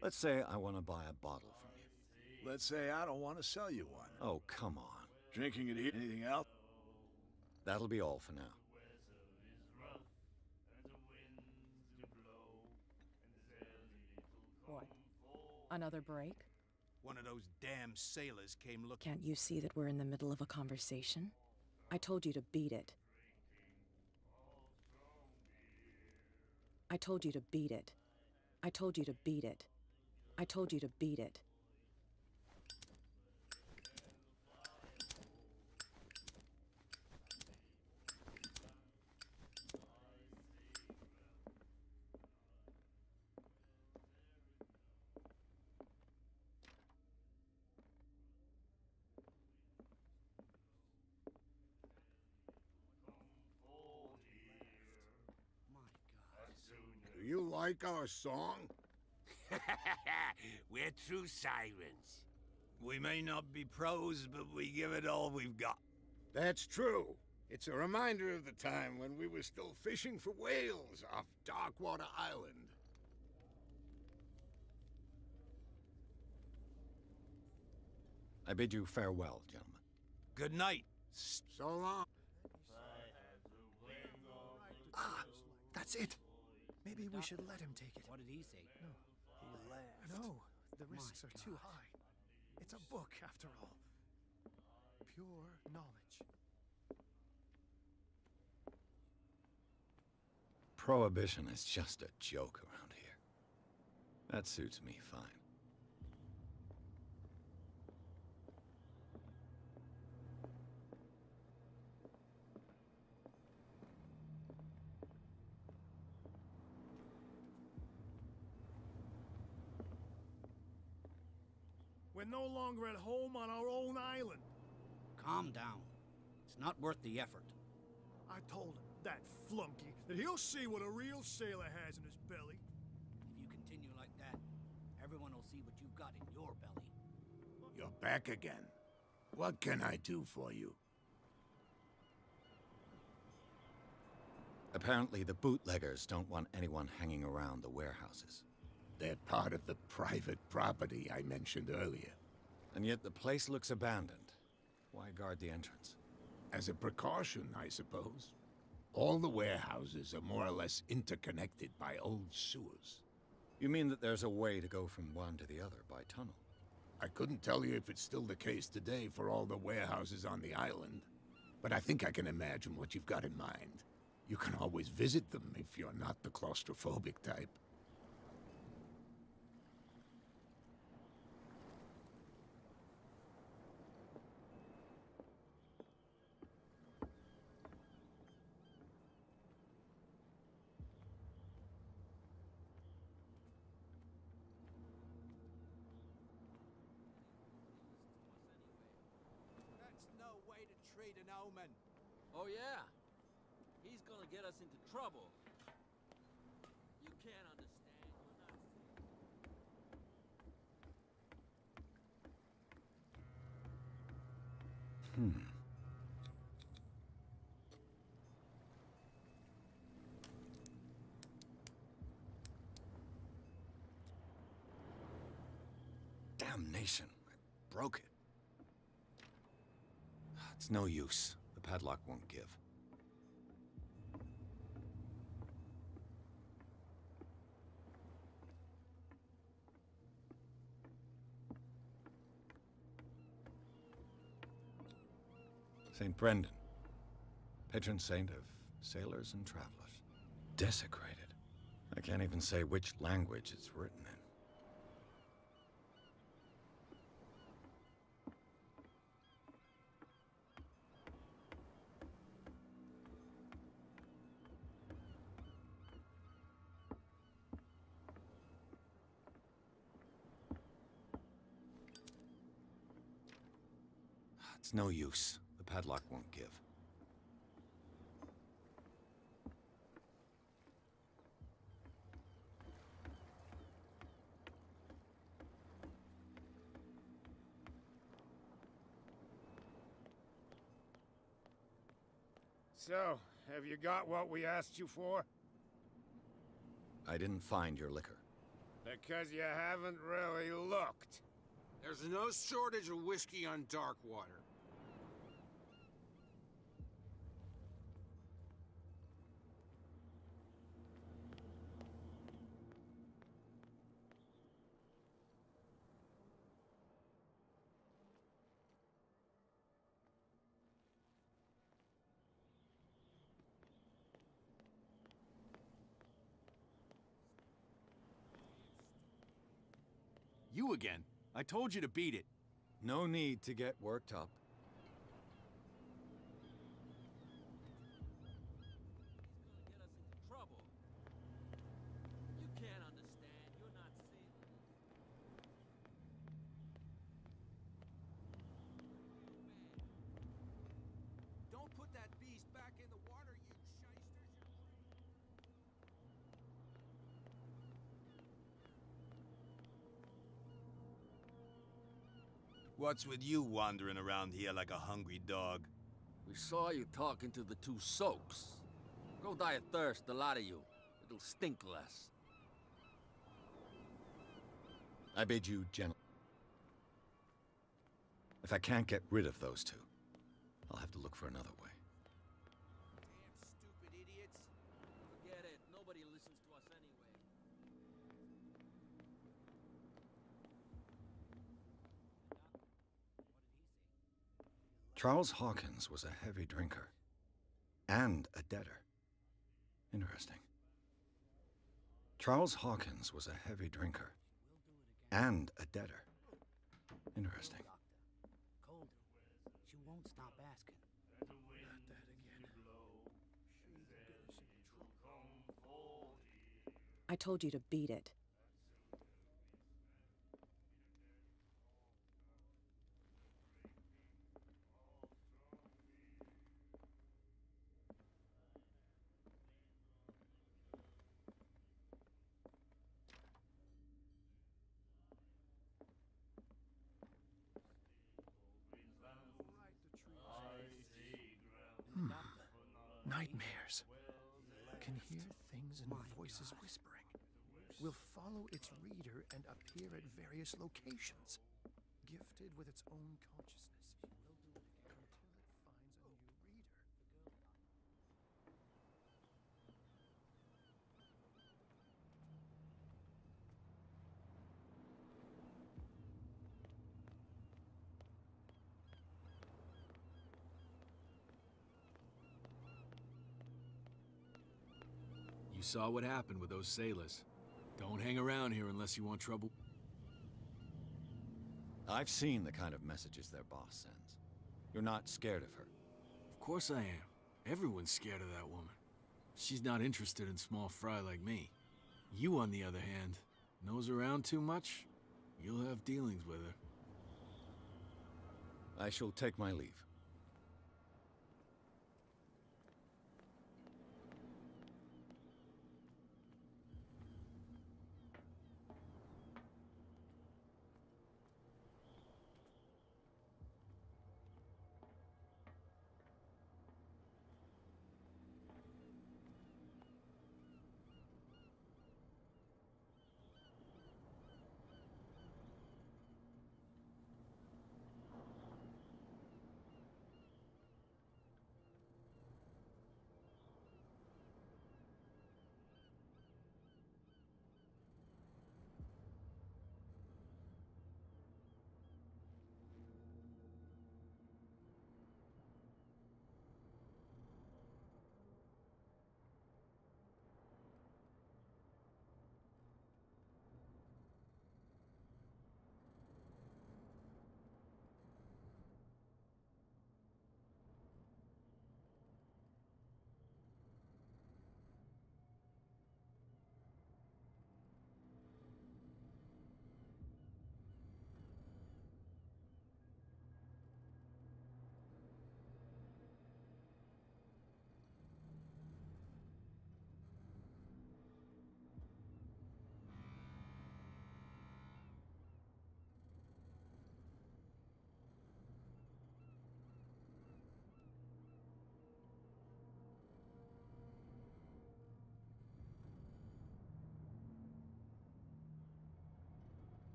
Let's say I want to buy a bottle from you. Let's say I don't want to sell you one. Oh, come on. Drinking it here. Anything else? That'll be all for now. What? Another break? One of those damn sailors came looking. Can't you see that we're in the middle of a conversation? I told you to beat it. I told you to beat it. I told you to beat it. I told you to beat it. Do you like our song? We're true sirens. We may not be pros, but we give it all we've got. That's true. It's a reminder of the time when we were still fishing for whales off Darkwater Island. I bid you farewell, gentlemen. Good night. So long. Ah, that's it. Maybe we should let him take it. What did he say? No. He laughed. No, the risks are too high. It's a book, after all. Pure knowledge. Prohibition is just a joke around here. That suits me fine. We're no longer at home on our own island. Calm down. It's not worth the effort. I told him, that flunky, that he'll see what a real sailor has in his belly. If you continue like that, everyone will see what you've got in your belly. You're back again. What can I do for you? Apparently the bootleggers don't want anyone hanging around the warehouses. They're part of the private property I mentioned earlier. And yet the place looks abandoned. Why guard the entrance? As a precaution, I suppose. All the warehouses are more or less interconnected by old sewers. You mean that there's a way to go from one to the other by tunnel? I couldn't tell you if it's still the case today for all the warehouses on the island, but I think I can imagine what you've got in mind. You can always visit them if you're not the claustrophobic type. An omen. Oh, yeah? He's gonna get us into trouble. You can't understand. You're not... Damnation. I broke it. It's no use. The padlock won't give. St. Brendan, patron saint of sailors and travelers. Desecrated. I can't even say which language it's written in. It's no use. The padlock won't give. So, have you got what we asked you for? I didn't find your liquor. Because you haven't really looked. There's no shortage of whiskey on Darkwater. You again. I told you to beat it. No need to get worked up. Get us into trouble. You can't understand. You're not sailors. Don't put that beast back in the water, you shysters. What's with you wandering around here like a hungry dog? We saw you talking to the two soaks. Go die of thirst, the lot of you. It'll stink less. I bid you gentle. If I can't get rid of those two, I'll have to look for another way. Damn stupid idiots. Forget it. Nobody listens to us anyway. Charles Hawkins was a heavy drinker. And a debtor. Interesting. Charles Hawkins was a heavy drinker. And a debtor. Interesting. Cold. She won't stop asking. Not that again. I told you to beat it. Nightmares. Can hear things and voices whispering. Will follow its reader and appear at various locations. Gifted with its own consciousness. She will do it again until it finds a new reader. You saw what happened with those sailors. Don't hang around here unless you want trouble. I've seen the kind of messages their boss sends. You're not scared of her. Of course I am. Everyone's scared of that woman. She's not interested in small fry like me. You, on the other hand, nose around too much, you'll have dealings with her. I shall take my leave.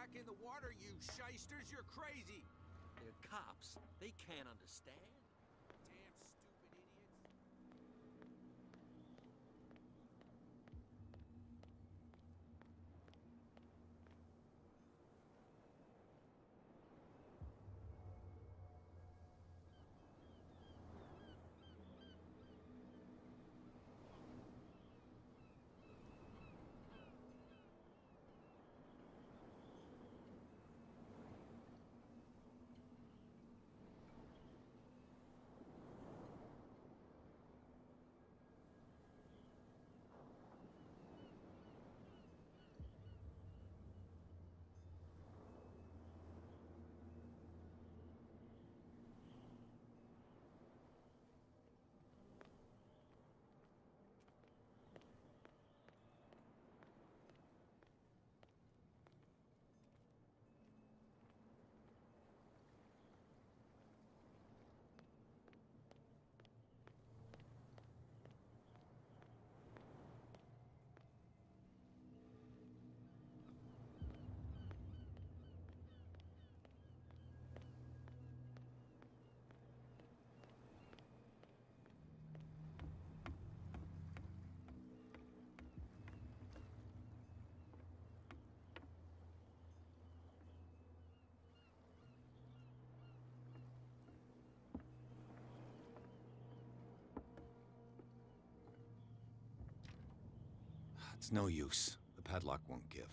back in the water, you shysters! You're crazy! They're cops. They can't understand. Damn stupid idiots. It's no use. The padlock won't give.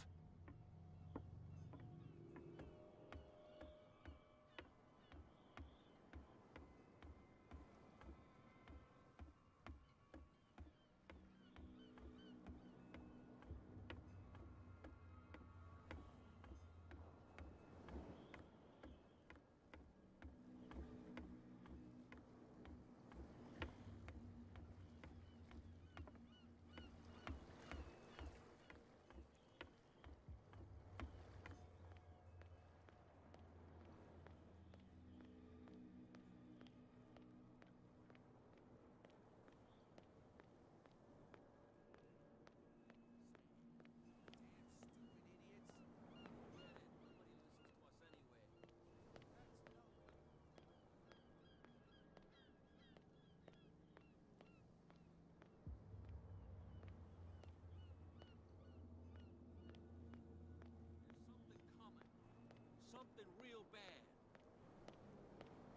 Something real bad.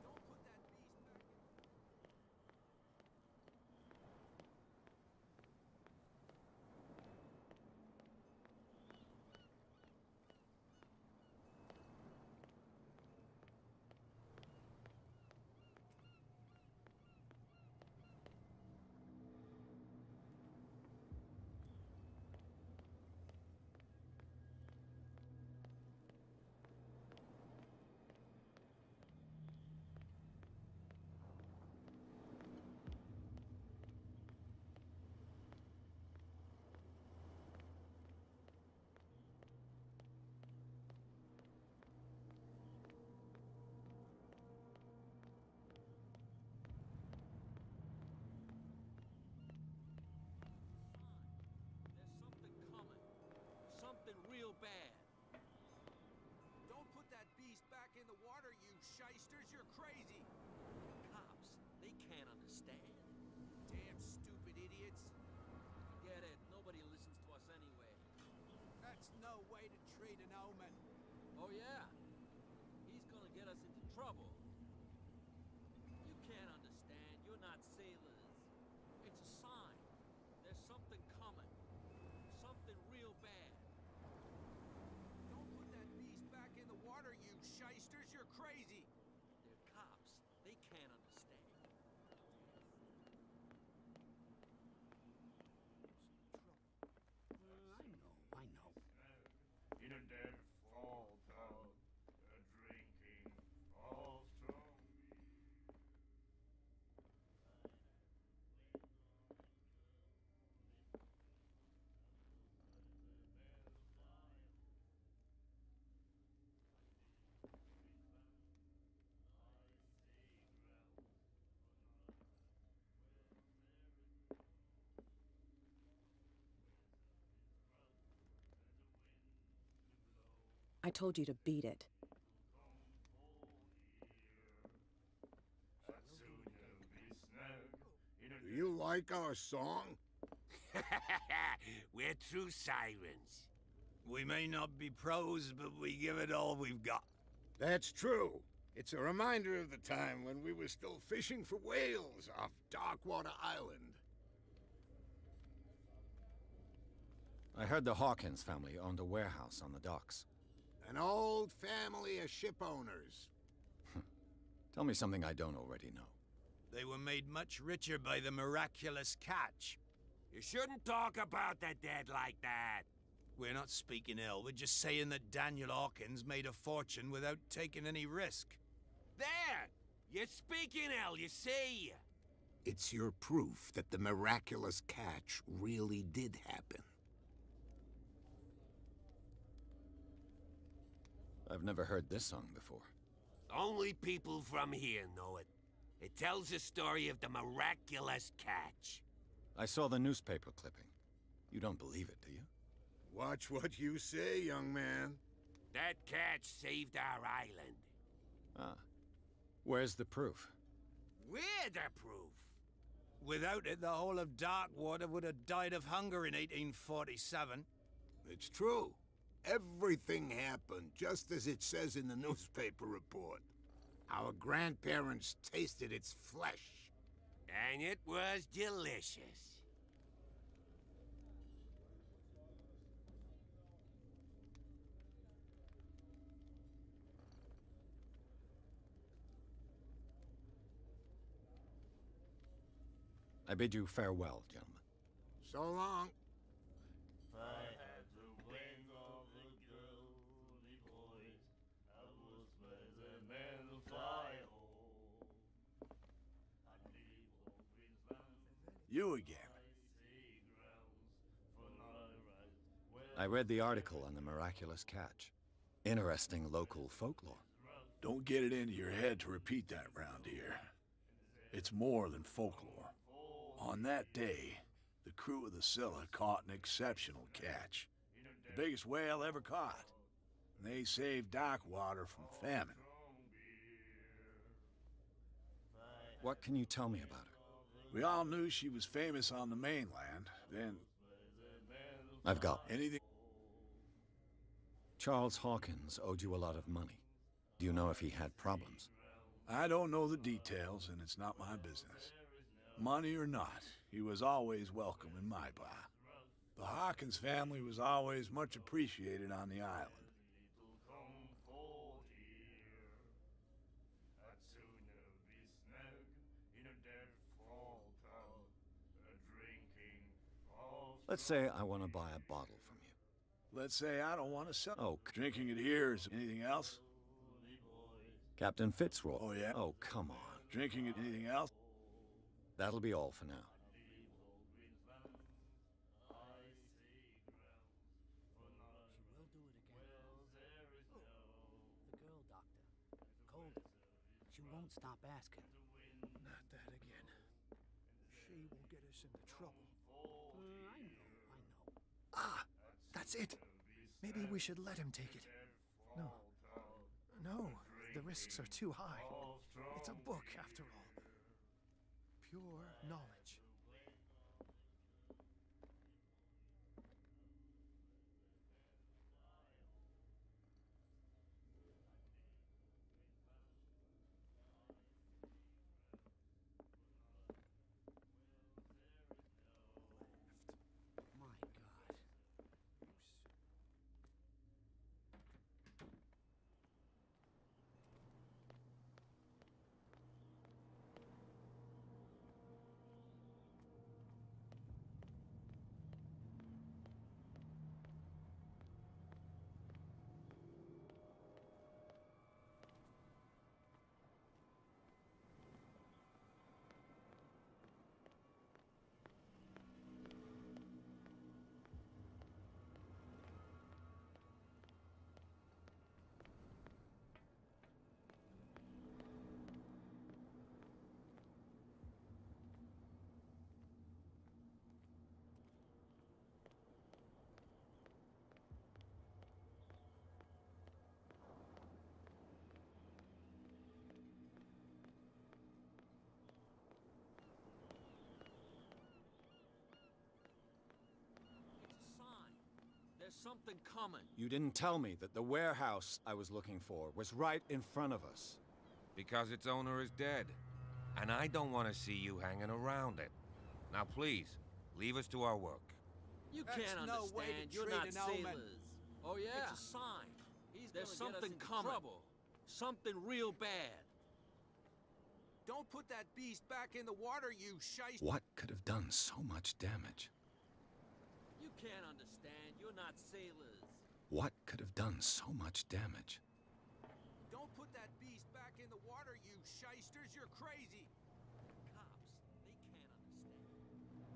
Don't put that beast back in. Something real bad. Don't put that beast back in the water, you shysters! You're crazy! Cops, they can't understand. Damn stupid idiots! Forget it. Nobody listens to us anyway. That's no way to treat an omen. Oh yeah? He's gonna get us into trouble. You can't understand. You're not sailors. It's a sign. There's something coming. Something real bad. Don't put that beast back in the water, you shysters! You're crazy! They're cops. They can't understand. I know. In a dead fall pub, a drinking falls to me. I told you to beat it. Do you like our song? We're true sirens. We may not be pros, but we give it all we've got. That's true. It's a reminder of the time when we were still fishing for whales off Darkwater Island. I heard the Hawkins family owned a warehouse on the docks. An old family of ship owners. Tell me something I don't already know. They were made much richer by the miraculous catch. You shouldn't talk about the dead like that. We're not speaking ill. We're just saying that Daniel Hawkins made a fortune without taking any risk. There! You're speaking ill, you see. It's your proof that the miraculous catch really did happen. I've never heard this song before. Only people from here know it. It tells the story of the miraculous catch. I saw the newspaper clipping. You don't believe it, do you? Watch what you say, young man. That catch saved our island. Ah. Where's the proof? We're the proof. Without it, the whole of Darkwater would have died of hunger in 1847. It's true. Everything happened just as it says in the newspaper report. Our grandparents tasted its flesh. And it was delicious. I bid you farewell, gentlemen. So long. If I had the wings of the girly boys, I would spread them and fly home. I'd leave all Queensland. You again. I read the article on the miraculous catch. Interesting local folklore. Don't get it into your head to repeat that round here. It's more than folklore. On that day, the crew of the Scylla caught an exceptional catch. The biggest whale ever caught. And they saved Darkwater from famine. What can you tell me about her? We all knew she was famous on the mainland. Then... I've got anything... Charles Hawkins owed you a lot of money. Do you know if he had problems? I don't know the details, and it's not my business. Money or not, he was always welcome in my bar. The Hawkins family was always much appreciated on the island. Let's say I want to buy a bottle from you. Let's say I don't want to sell. Oh, drinking it here is anything else? Captain Fitzroy. Oh, yeah? Oh, come on. Drinking it anything else? That'll be all for now. She will do it again. The girl doctor. Cold. She won't stop asking. Not that again. She will get us into trouble. I know. Ah, that's it. Maybe we should let him take it. No, the risks are too high. It's a book, after all. Pure knowledge. My God. something coming. You didn't tell me that the warehouse I was looking for was right in front of us. Because its owner is dead. And I don't want to see you hanging around it. Now please, leave us to our work. You That's can't no way to understand. You're treat not an omen. sailors. Oh yeah? It's a sign. There's something coming. Trouble. Something real bad. Don't put that beast back in the water, you shyster. What could have done so much damage? You can't understand. You're not sailors. What could have done so much damage? Don't put that beast back in the water, you shysters. You're crazy. Cops, they can't understand.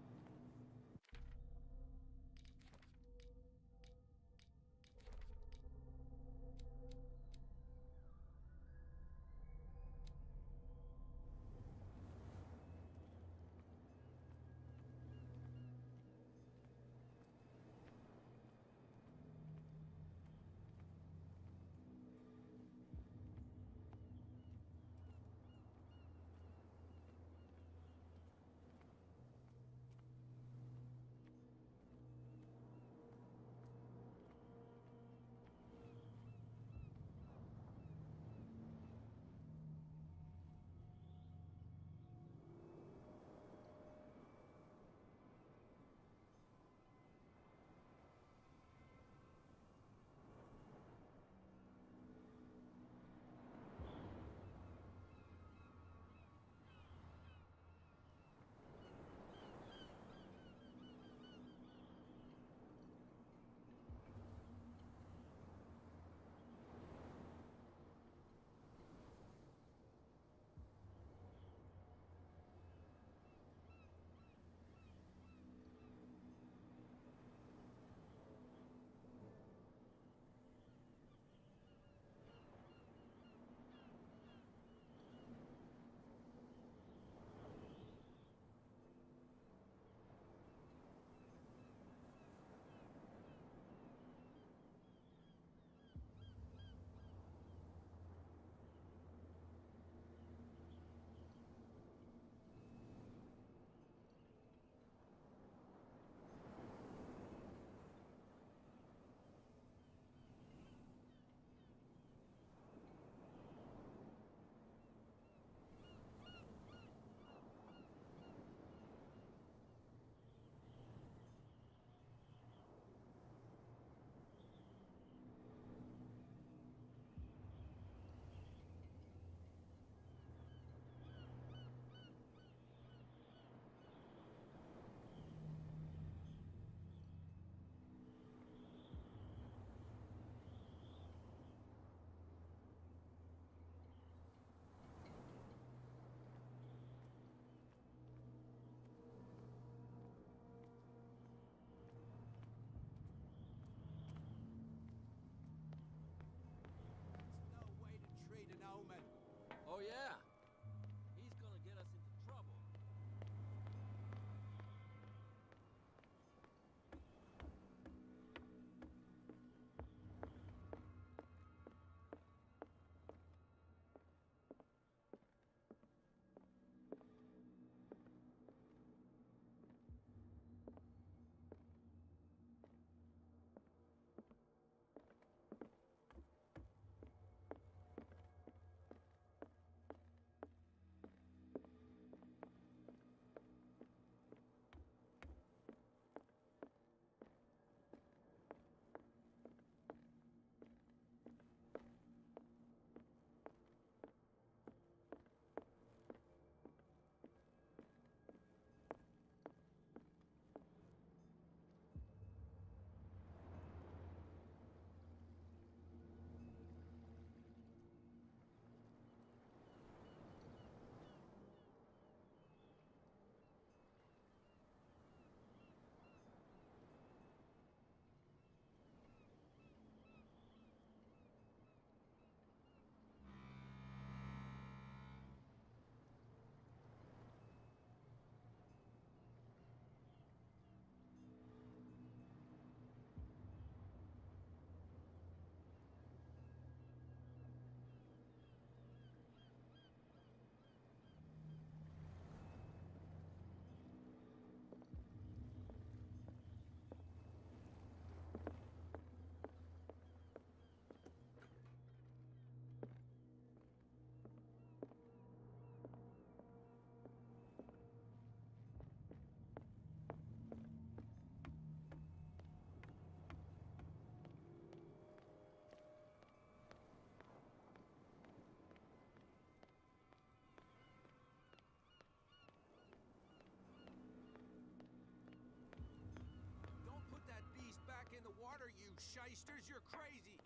shysters, you're crazy!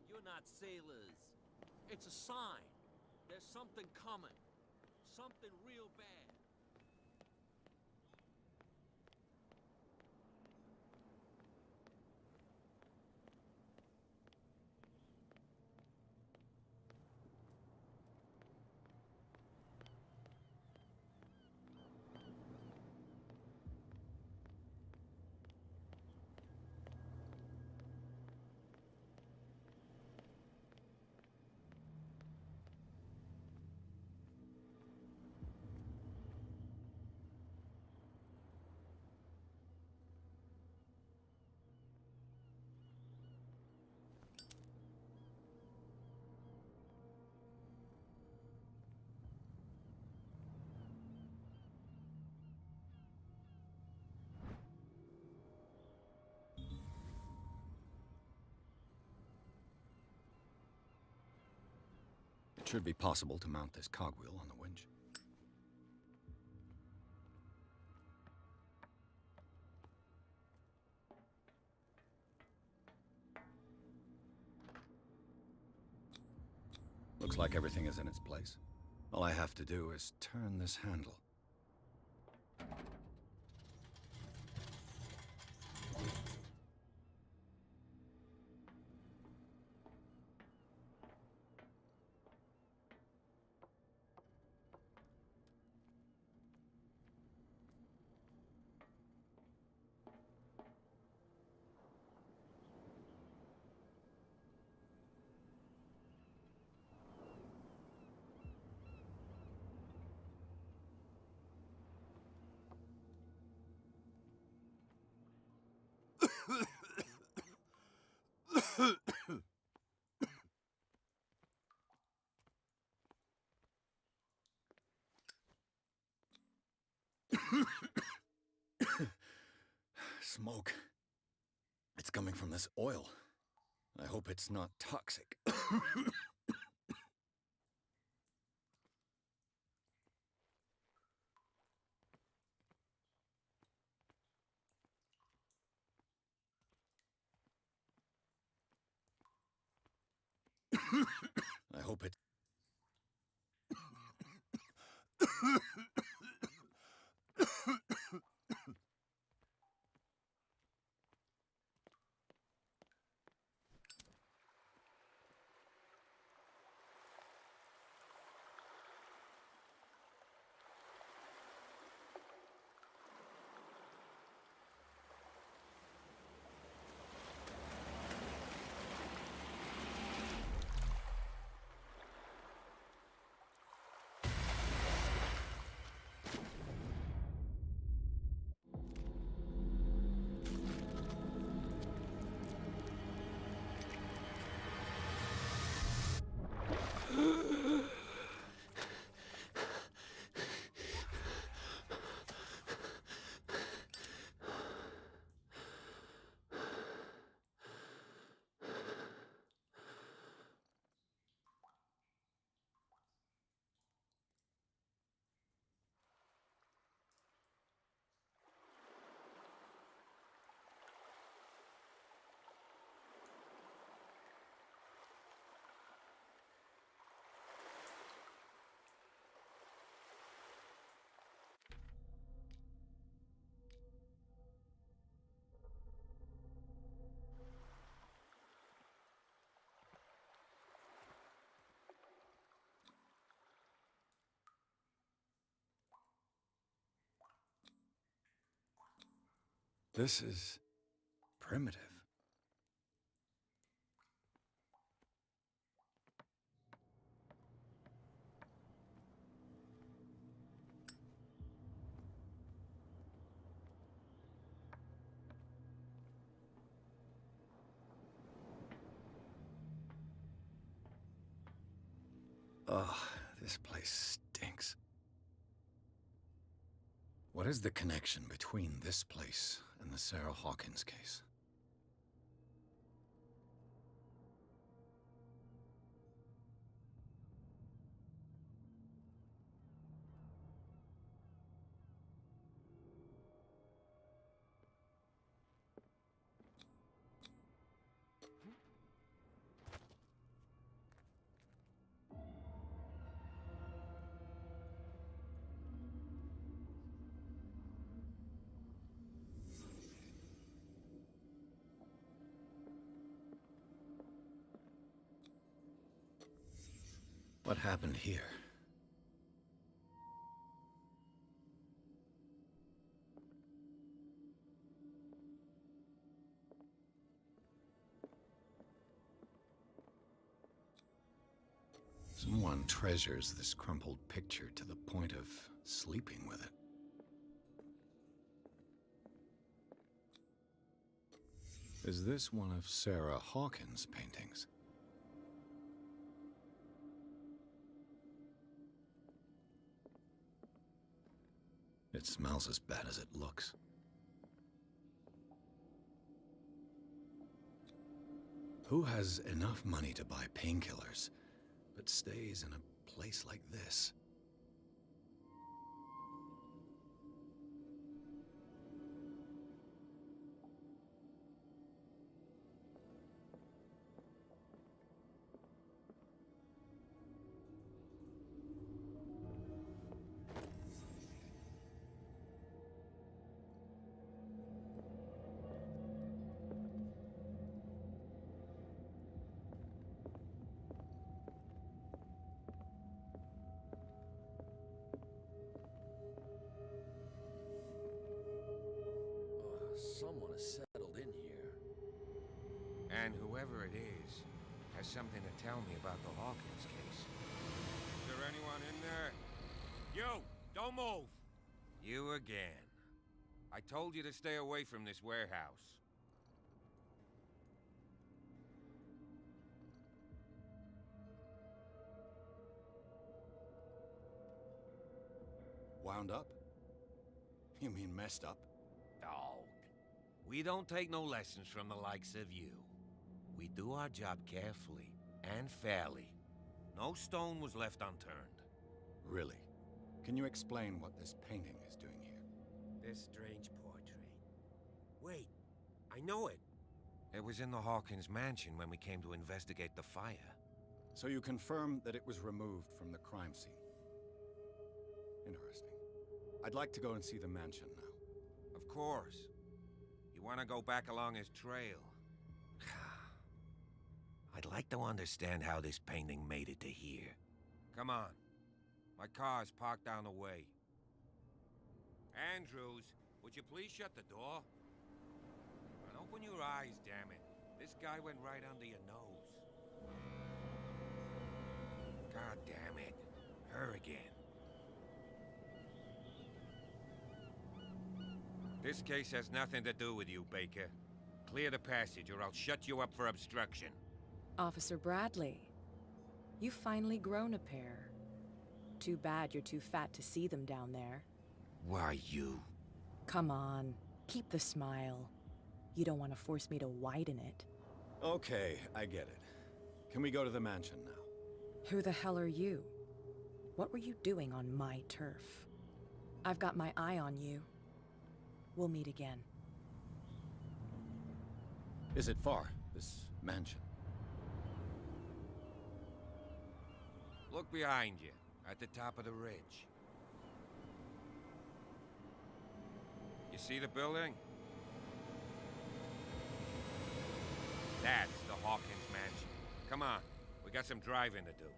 You're not sailors. It's a sign. There's something coming. Something real bad. It should be possible to mount this cogwheel on the winch. Looks like everything is in its place. All I have to do is turn this handle. Smoke. It's coming from this oil. I hope it's not toxic. I hope it... This is primitive. Ugh, this place stinks. What is the connection between this place and the Sarah Hawkins case? What happened here? Someone treasures this crumpled picture to the point of sleeping with it. Is this one of Sarah Hawkins' paintings? It smells as bad as it looks. Who has enough money to buy painkillers, but stays in a place like this? Someone has settled in here. And whoever it is has something to tell me about the Hawkins case. Is there anyone in there? You! Don't move! You again. I told you to stay away from this warehouse. Wound up? You mean messed up? Dog. We don't take no lessons from the likes of you. We do our job carefully and fairly. No stone was left unturned. Really? Can you explain what this painting is doing here? This strange portrait. Wait, I know it. It was in the Hawkins mansion when we came to investigate the fire. So you confirm that it was removed from the crime scene? Interesting. I'd like to go and see the mansion now. Of course. You want to go back along his trail? I'd like to understand how this painting made it to here. Come on. My car's parked down the way. Andrews, would you please shut the door? And open your eyes, damn it. This guy went right under your nose. God damn it. Her again. This case has nothing to do with you, Baker. Clear the passage, or I'll shut you up for obstruction. Officer Bradley, you've finally grown a pair. Too bad you're too fat to see them down there. Why, you? Come on, keep the smile. You don't want to force me to widen it. Okay, I get it. Can we go to the mansion now? Who the hell are you? What were you doing on my turf? I've got my eye on you. We'll meet again. Is it far, this mansion? Look behind you, at the top of the ridge. You see the building? That's the Hawkins mansion. Come on, we got some driving to do.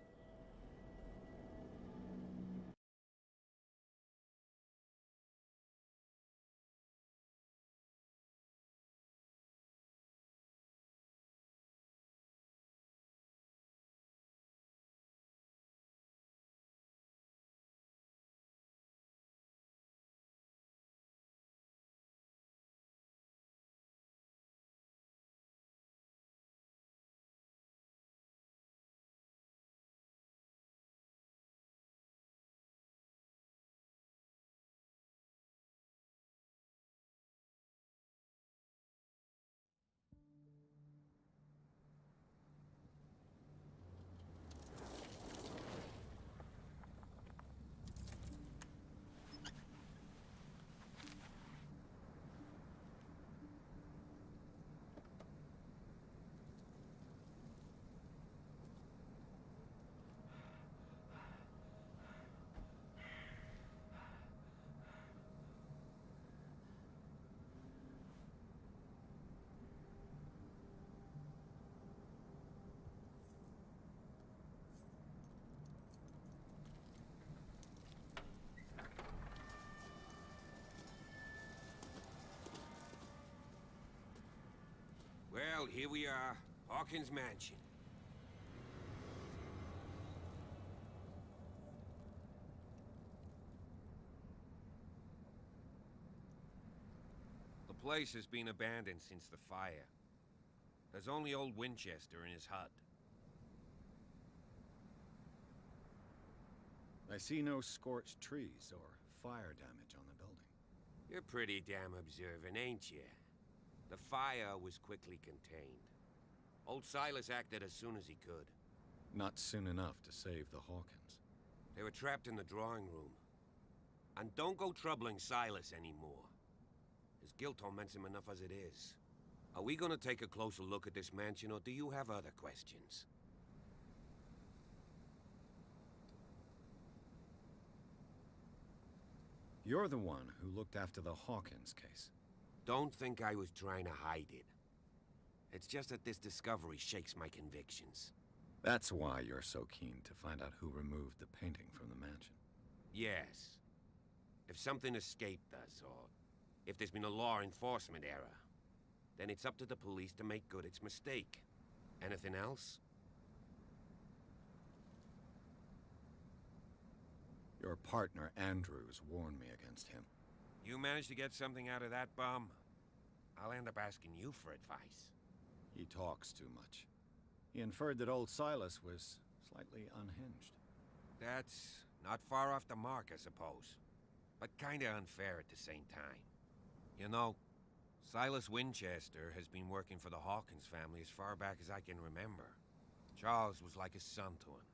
Well, here we are. Hawkins Mansion. The place has been abandoned since the fire. There's only old Winchester in his hut. I see no scorched trees or fire damage on the building. You're pretty damn observant, ain't you? The fire was quickly contained. Old Silas acted as soon as he could. Not soon enough to save the Hawkins. They were trapped in the drawing room. And don't go troubling Silas anymore. His guilt torments him enough as it is. Are we gonna take a closer look at this mansion, or do you have other questions? You're the one who looked after the Hawkins case. Don't think I was trying to hide it. It's just that this discovery shakes my convictions. That's why you're so keen to find out who removed the painting from the mansion. Yes. If something escaped us, or if there's been a law enforcement error, then it's up to the police to make good its mistake. Anything else? Your partner, Andrews, warned me against him. You managed to get something out of that bum? I'll end up asking you for advice. He talks too much. He inferred that old Silas was slightly unhinged. That's not far off the mark, I suppose. But kinda unfair at the same time. You know, Silas Winchester has been working for the Hawkins family as far back as I can remember. Charles was like a son to him.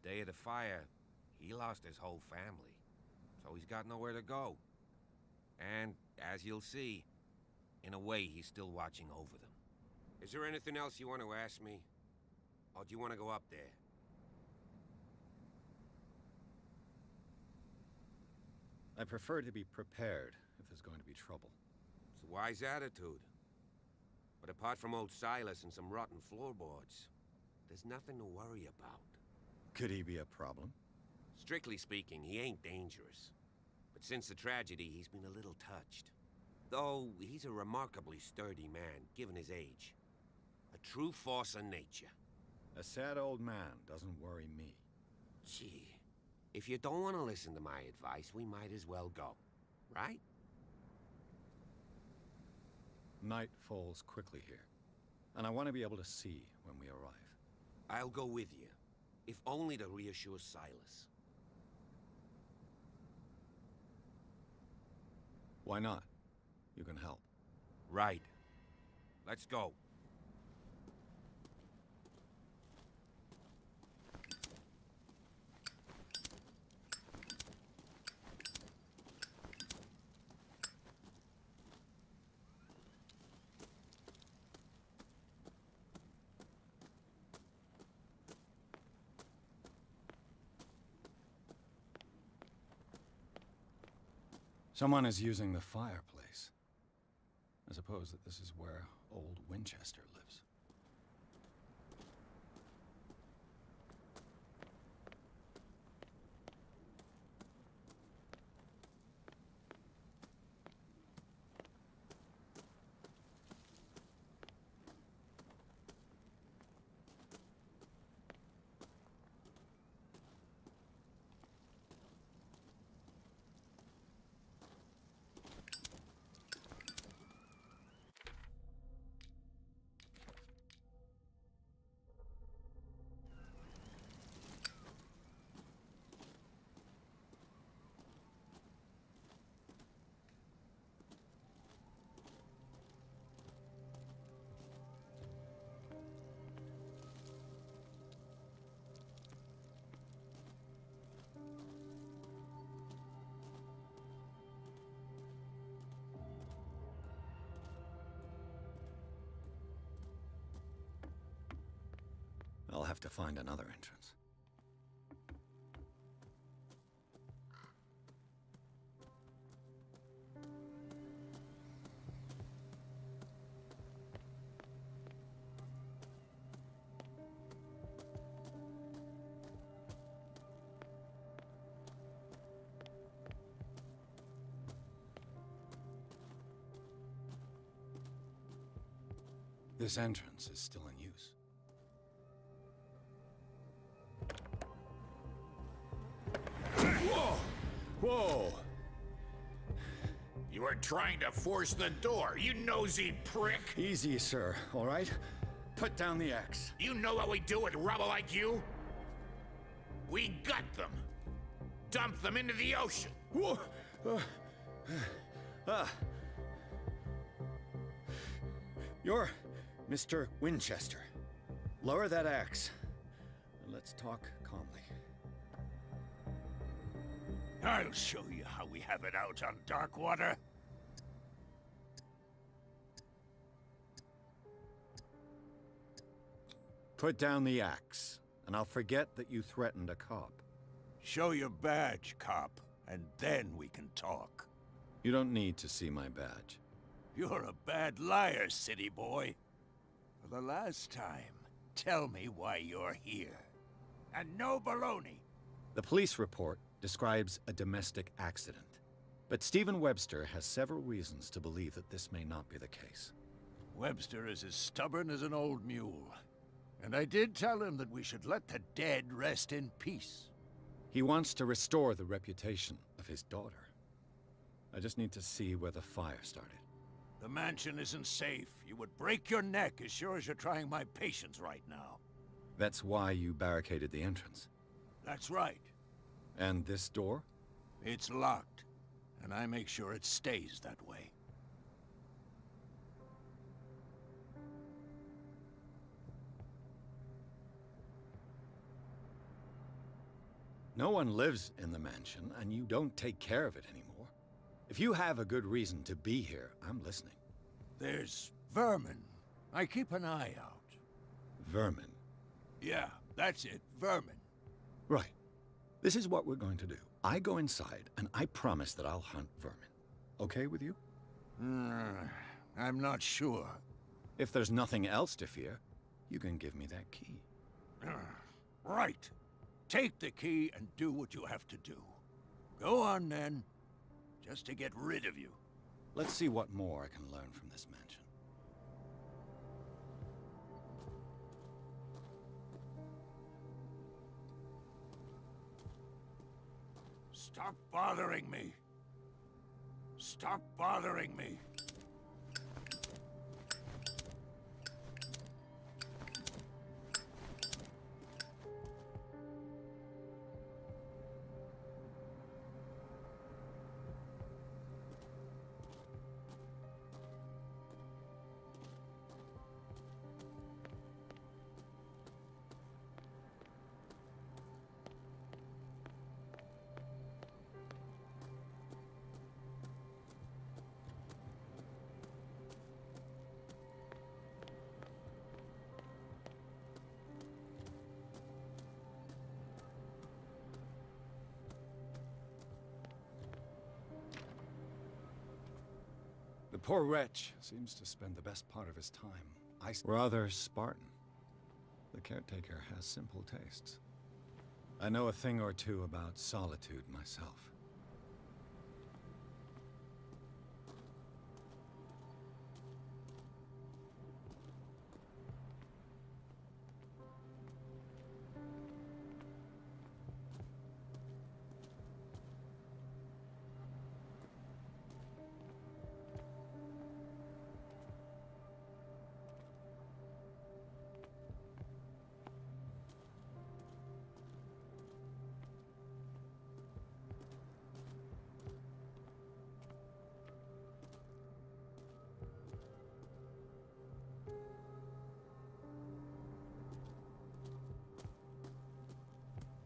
The day of the fire, he lost his whole family, so he's got nowhere to go. And, as you'll see, in a way, he's still watching over them. Is there anything else you want to ask me? Or do you want to go up there? I prefer to be prepared if there's going to be trouble. It's a wise attitude. But apart from old Silas and some rotten floorboards, there's nothing to worry about. Could he be a problem? Strictly speaking, he ain't dangerous. But since the tragedy, he's been a little touched. Though, he's a remarkably sturdy man, given his age. A true force of nature. A sad old man doesn't worry me. Gee, if you don't want to listen to my advice, we might as well go. Right? Night falls quickly here, and I want to be able to see when we arrive. I'll go with you, if only to reassure Silas. Why not? You can help. Right. Let's go. Someone is using the fireplace. I suppose that this is where old Winchester lives. I'll have to find another entrance. This entrance is still in use. Whoa! Whoa! You were trying to force the door, you nosy prick! Easy, sir, all right? Put down the axe. You know what we do with rubble like you? We gut them. Dump them into the ocean. Whoa! You're Mr. Winchester. Lower that axe. And let's talk calmly. I'll show you how we have it out on dark water. Put down the axe, and I'll forget that you threatened a cop. Show your badge, cop, and then we can talk. You don't need to see my badge. You're a bad liar, city boy. For the last time, tell me why you're here. And no baloney. The police report describes a domestic accident. But Stephen Webster has several reasons to believe that this may not be the case. Webster is as stubborn as an old mule. And I did tell him that we should let the dead rest in peace. He wants to restore the reputation of his daughter. I just need to see where the fire started. The mansion isn't safe. You would break your neck as sure as you're trying my patience right now. That's why you barricaded the entrance. That's right. And this door? It's locked, and I make sure it stays that way. No one lives in the mansion, and you don't take care of it anymore. If you have a good reason to be here, I'm listening. There's vermin. I keep an eye out. Vermin? Yeah, that's it, vermin. Right. This is what we're going to do. I go inside, and I promise that I'll hunt vermin. Okay with you? I'm not sure. If there's nothing else to fear, you can give me that key. Right. Take the key and do what you have to do. Go on, then. Just to get rid of you. Let's see what more I can learn from this mansion. Stop bothering me. Stop bothering me. The poor wretch seems to spend the best part of his time rather Spartan. The caretaker has simple tastes. I know a thing or two about solitude myself.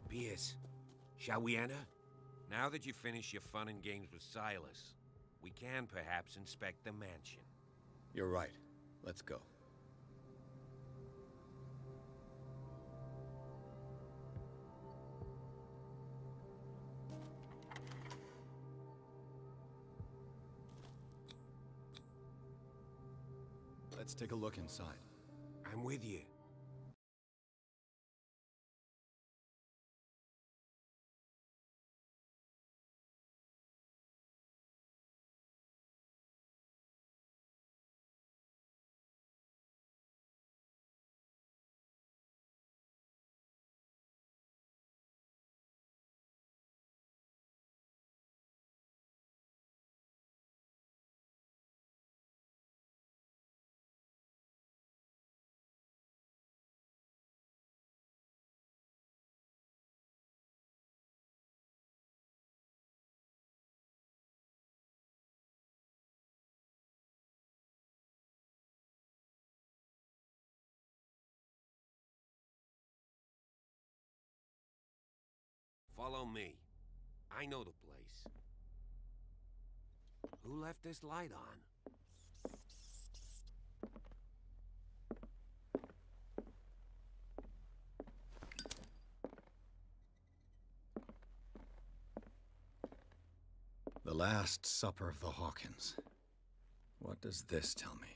Pierce, shall we enter? Now that you've finished your fun and games with Silas, we can perhaps inspect the mansion. You're right. Let's go. Let's take a look inside. I'm with you. Follow me. I know the place. Who left this light on? The Last Supper of the Hawkins. What does this tell me?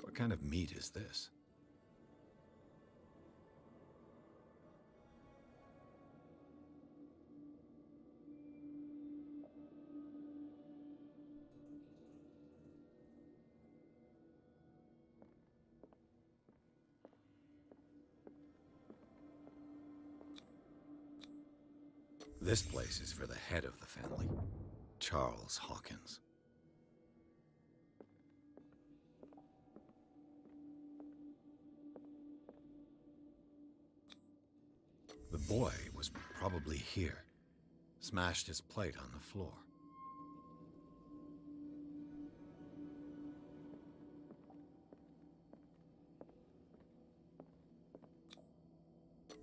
What kind of meat is this? This place is for the head of the family, Charles Hawkins. The boy was probably here, smashed his plate on the floor.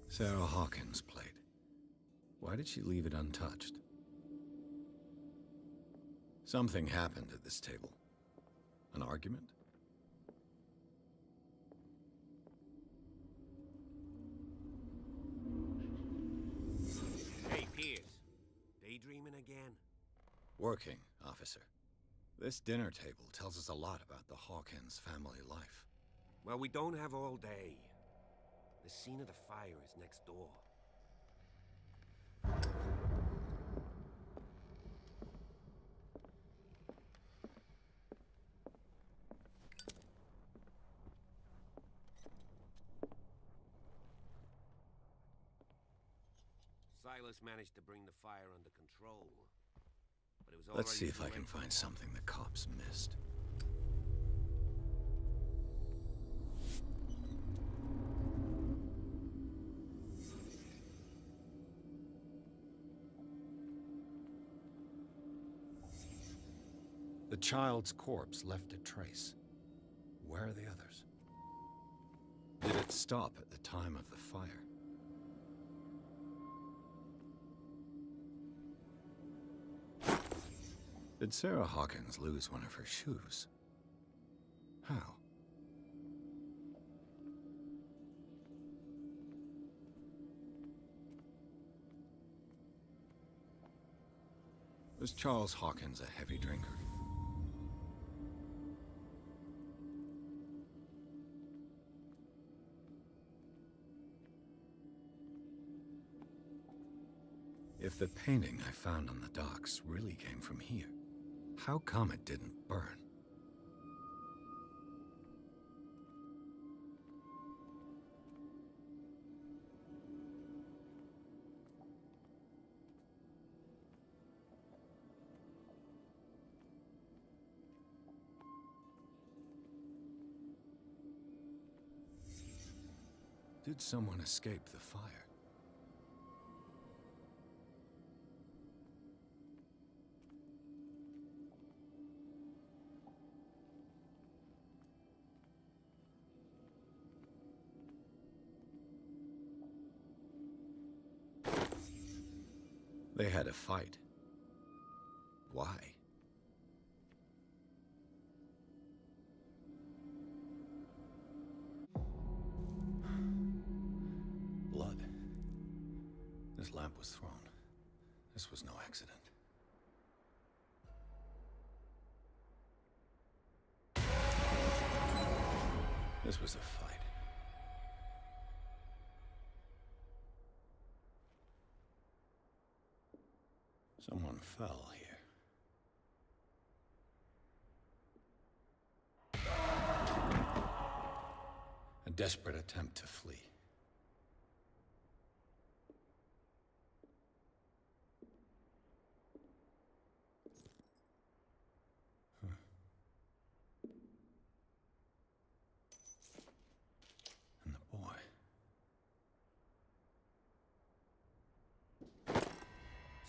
Sarah Hawkins' plate. Why did she leave it untouched? Something happened at this table. An argument? Hey, Pierce. Daydreaming again? Working, officer. This dinner table tells us a lot about the Hawkins family life. Well, we don't have all day. The scene of the fire is next door. Silas managed to bring the fire under control, but it was already Let's see if too I can late. find something the cops missed. The child's corpse left a trace. Where are the others? Did it stop at the time of the fire? Did Sarah Hawkins lose one of her shoes? How? Was Charles Hawkins a heavy drinker? If the painting I found on the docks really came from here, how come it didn't burn? Did someone escape the fire? They had a fight. Why? Blood. This lamp was thrown. This was no accident. This was a fight. Someone fell here. A desperate attempt to flee.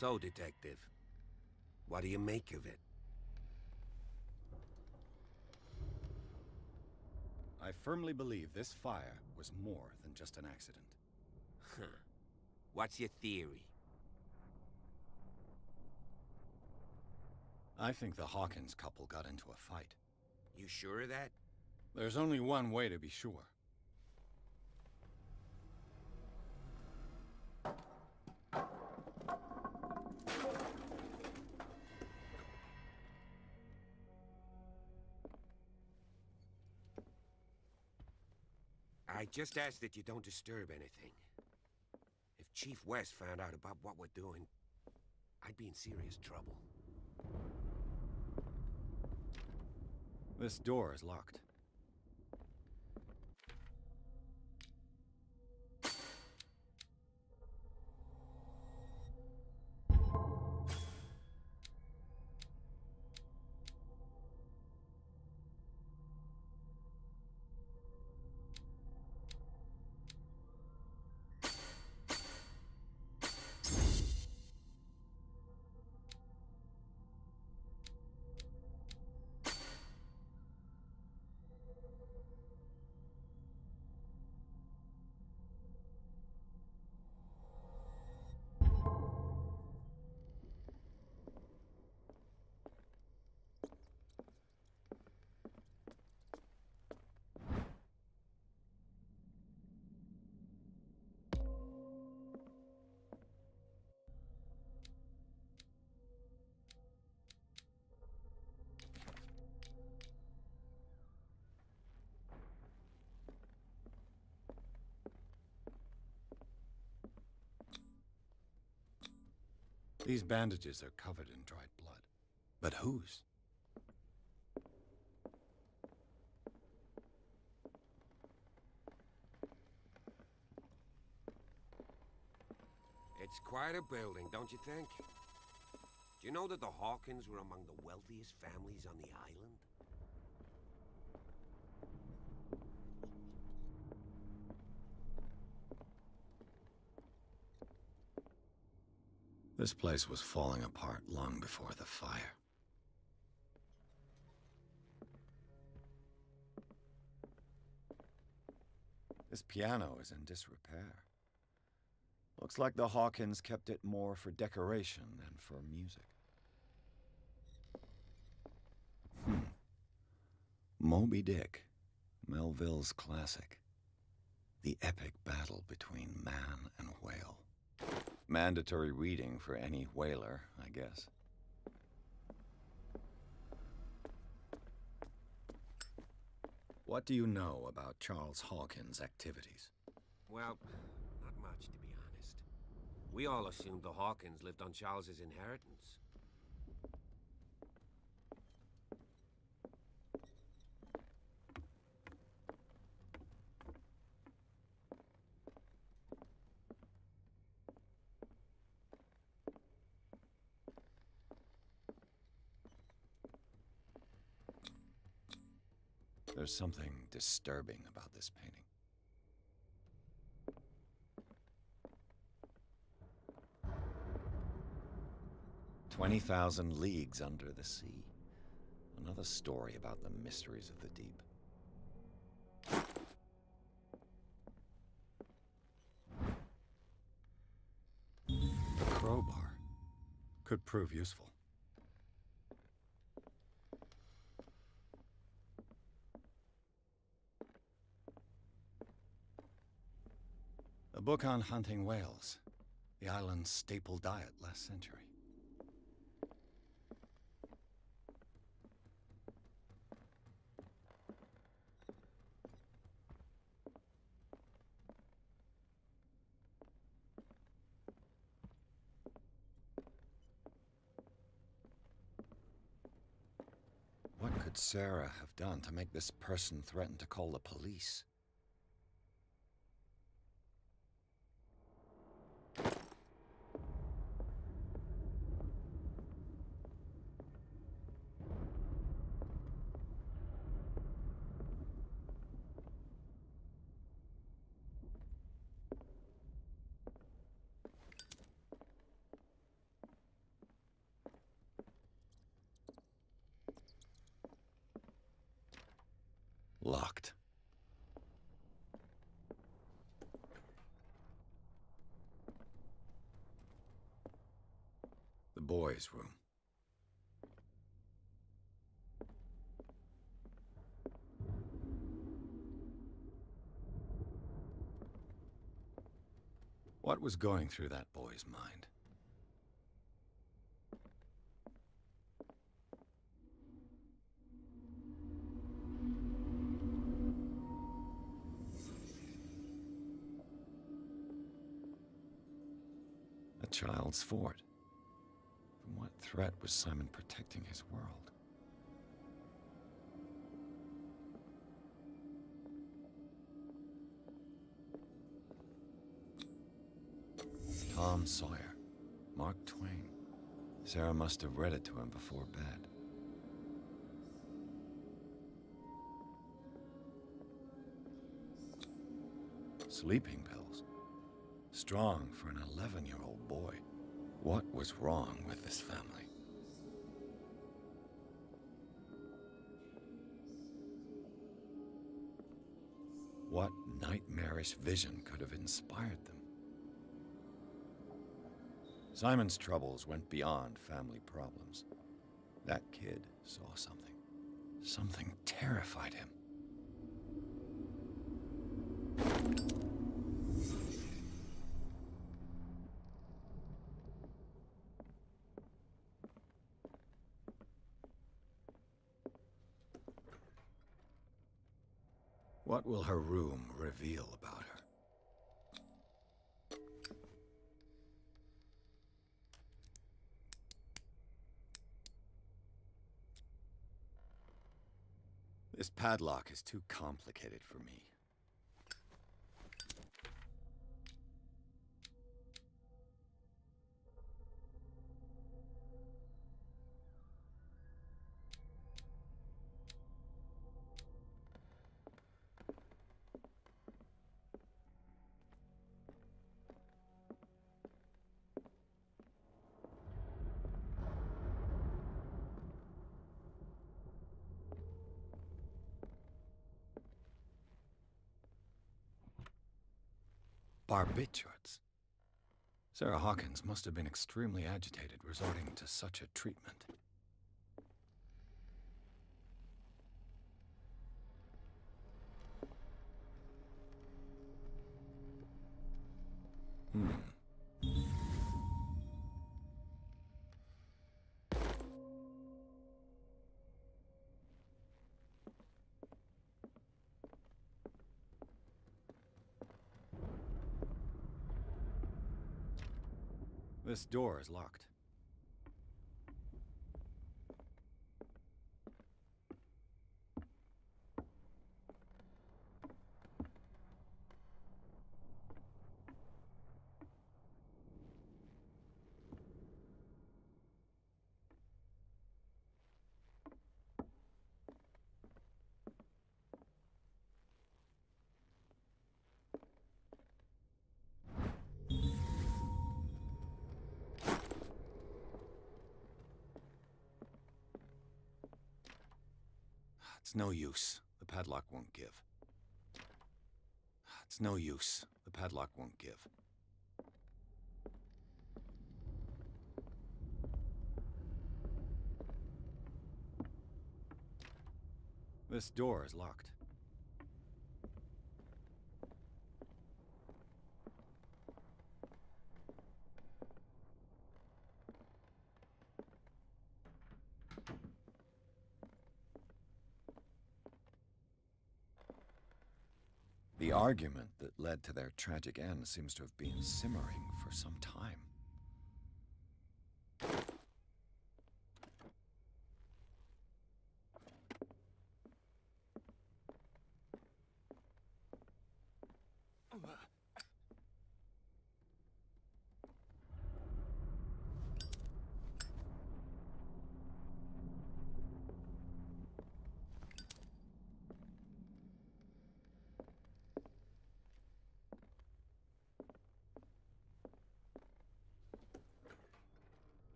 So, Detective, what do you make of it? I firmly believe this fire was more than just an accident. Huh. What's your theory? I think the Hawkins couple got into a fight. You sure of that? There's only one way to be sure. I just ask that you don't disturb anything. If Chief West found out about what we're doing, I'd be in serious trouble. This door is locked. These bandages are covered in dried blood. But whose? It's quite a building, don't you think? Do you know that the Hawkins were among the wealthiest families on the island? This place was falling apart long before the fire. This piano is in disrepair. Looks like the Hawkins kept it more for decoration than for music. Moby Dick, Melville's classic. The epic battle between man and whale. Mandatory reading for any whaler, I guess. What do you know about Charles Hawkins' activities? Well, not much, to be honest. We all assumed the Hawkins lived on Charles's inheritance. There's something disturbing about this painting. "20,000 Leagues Under the Sea." Another story about the mysteries of the deep. The crowbar could prove useful. A book on hunting whales, the island's staple diet last century. What could Sarah have done to make this person threaten to call the police? Locked. The boys' room. What was going through that boy's mind? A child's fort. From what threat was Simon protecting his world? Tom Sawyer, Mark Twain. Sarah must have read it to him before bed. Sleeping pills. Strong for an 11-year-old boy. What was wrong with this family? What nightmarish vision could have inspired them? Simon's troubles went beyond family problems. That kid saw something. Something terrified him. What will her room reveal about her? This padlock is too complicated for me. Barbiturates. Sarah Hawkins must have been extremely agitated resorting to such a treatment. This door is locked. It's no use. The padlock won't give. It's no use. The padlock won't give. This door is locked. The argument that led to their tragic end seems to have been simmering for some time.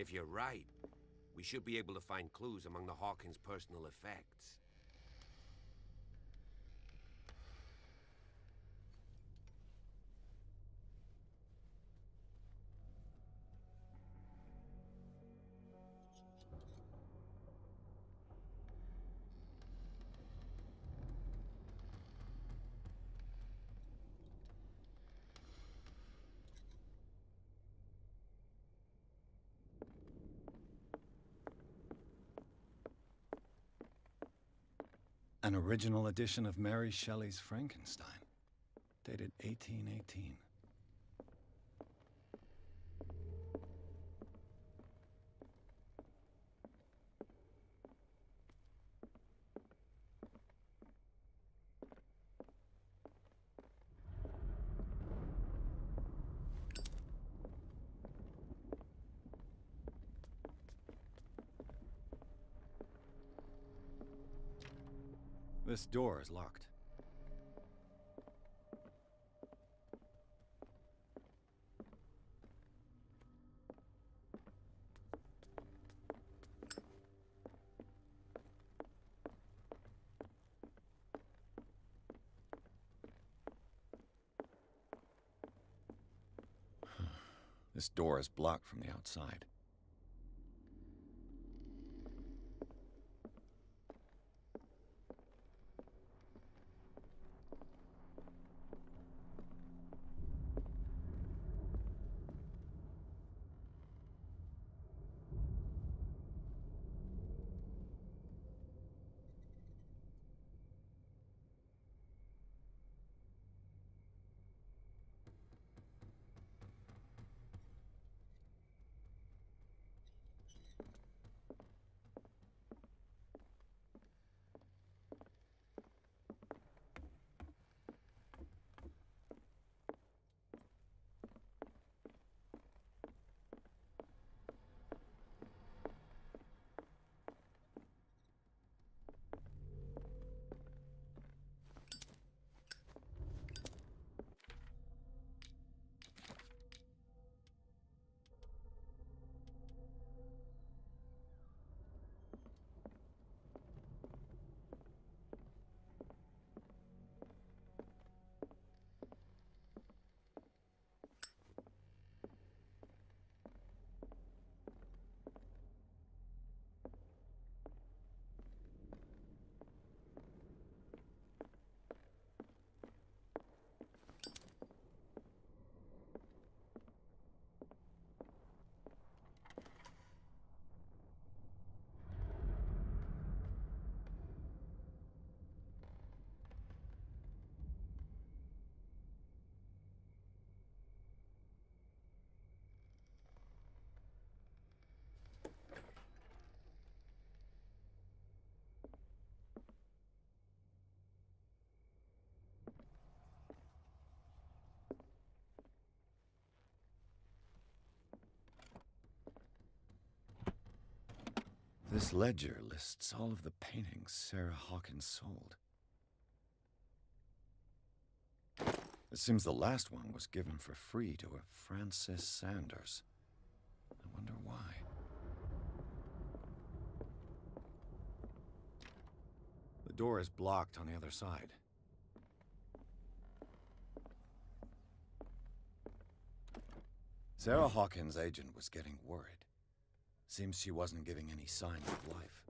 If you're right, we should be able to find clues among the Hawkins' personal effects. An original edition of Mary Shelley's Frankenstein, dated 1818. This door is locked. This door is blocked from the outside. This ledger lists all of the paintings Sarah Hawkins sold. It seems the last one was given for free to a Frances Sanders. I wonder why. The door is blocked on the other side. Sarah Hawkins' agent was getting worried. Seems she wasn't giving any signs of life.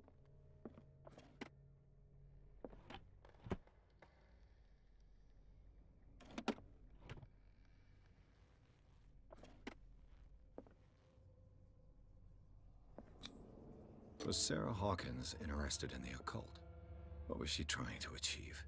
Was Sarah Hawkins interested in the occult? What was she trying to achieve?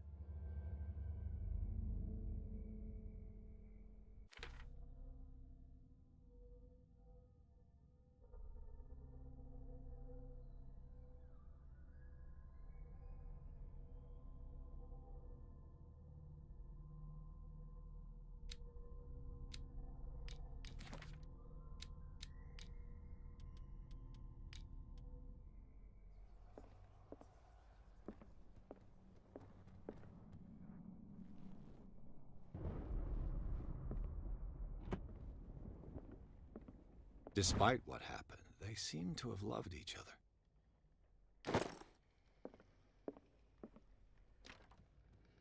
Despite what happened, they they seem to have loved each other.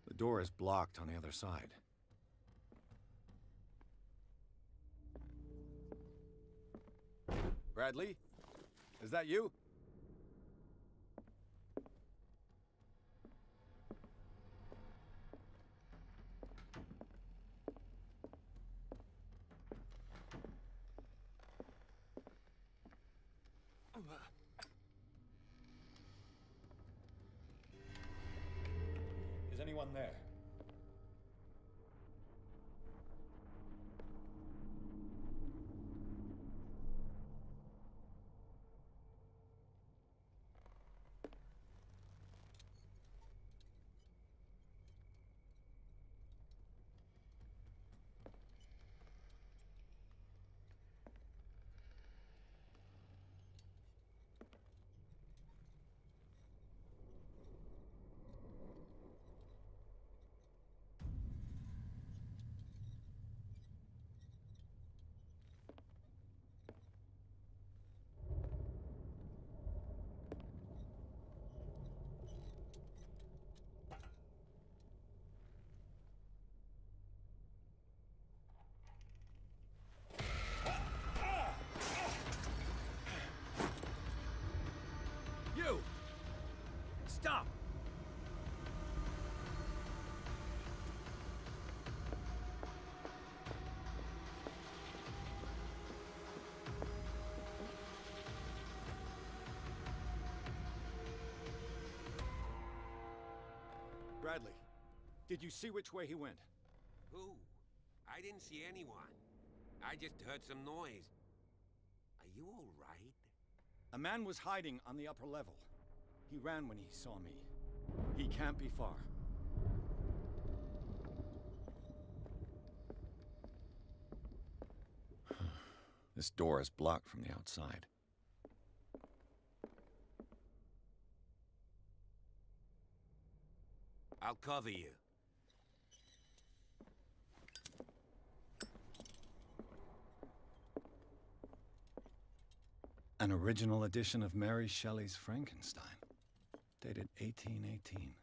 The door is blocked on the other side. Bradley? Is that you? Is anyone there? You! Stop! Bradley, did you see which way he went? Who? I didn't see anyone. I just heard some noise. Are you all right? A man was hiding on the upper level. He ran when he saw me. He can't be far. This door is blocked from the outside. I'll cover you. An original edition of Mary Shelley's Frankenstein, dated 1818.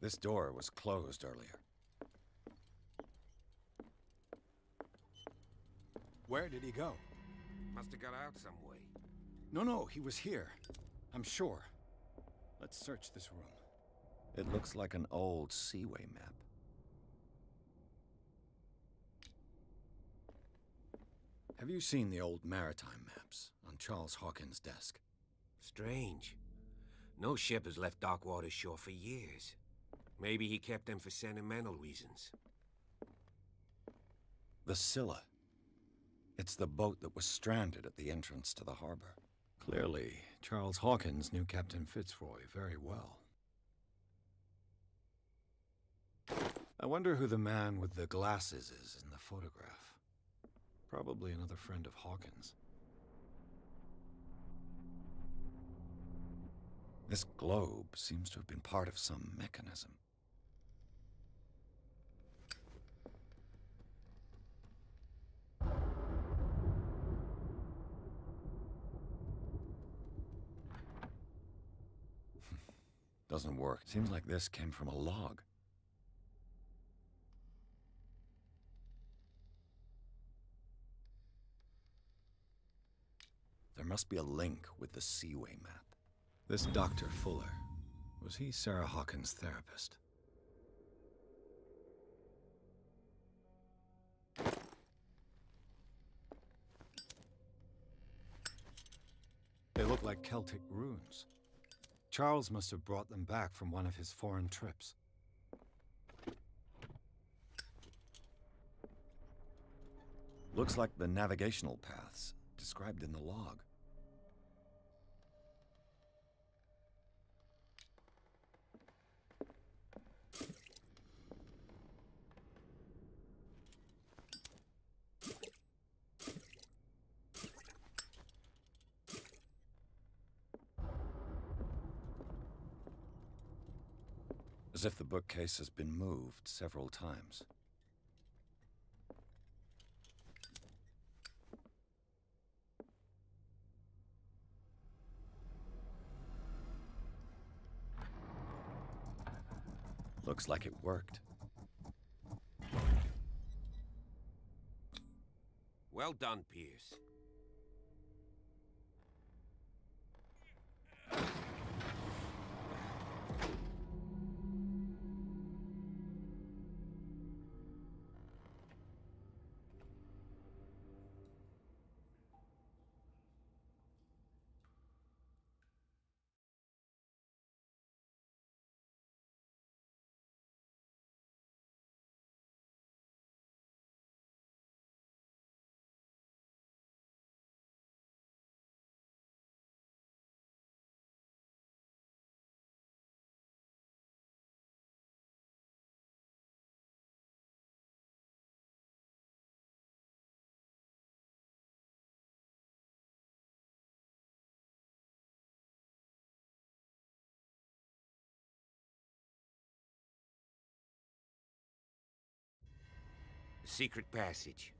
This door was closed earlier. Where did he go? Must have got out some way. No, he was here. I'm sure. Let's search this room. It looks like an old seaway map. Have you seen the old maritime maps on Charles Hawkins' desk? Strange. No ship has left Darkwater shore for years. Maybe he kept them for sentimental reasons. The Scylla. It's the boat that was stranded at the entrance to the harbor. Clearly, Charles Hawkins knew Captain Fitzroy very well. I wonder who the man with the glasses is in the photograph. Probably another friend of Hawkins. This globe seems to have been part of some mechanism. Doesn't work. Seems like this came from a log. must be a link with the Seaway map. This Dr. Fuller, was he Sarah Hawkins' therapist? They look like Celtic runes. Charles must have brought them back from one of his foreign trips. Looks like the navigational paths described in the log. As if the bookcase has been moved several times. Looks like it worked. Well done, Pierce. Secret passage.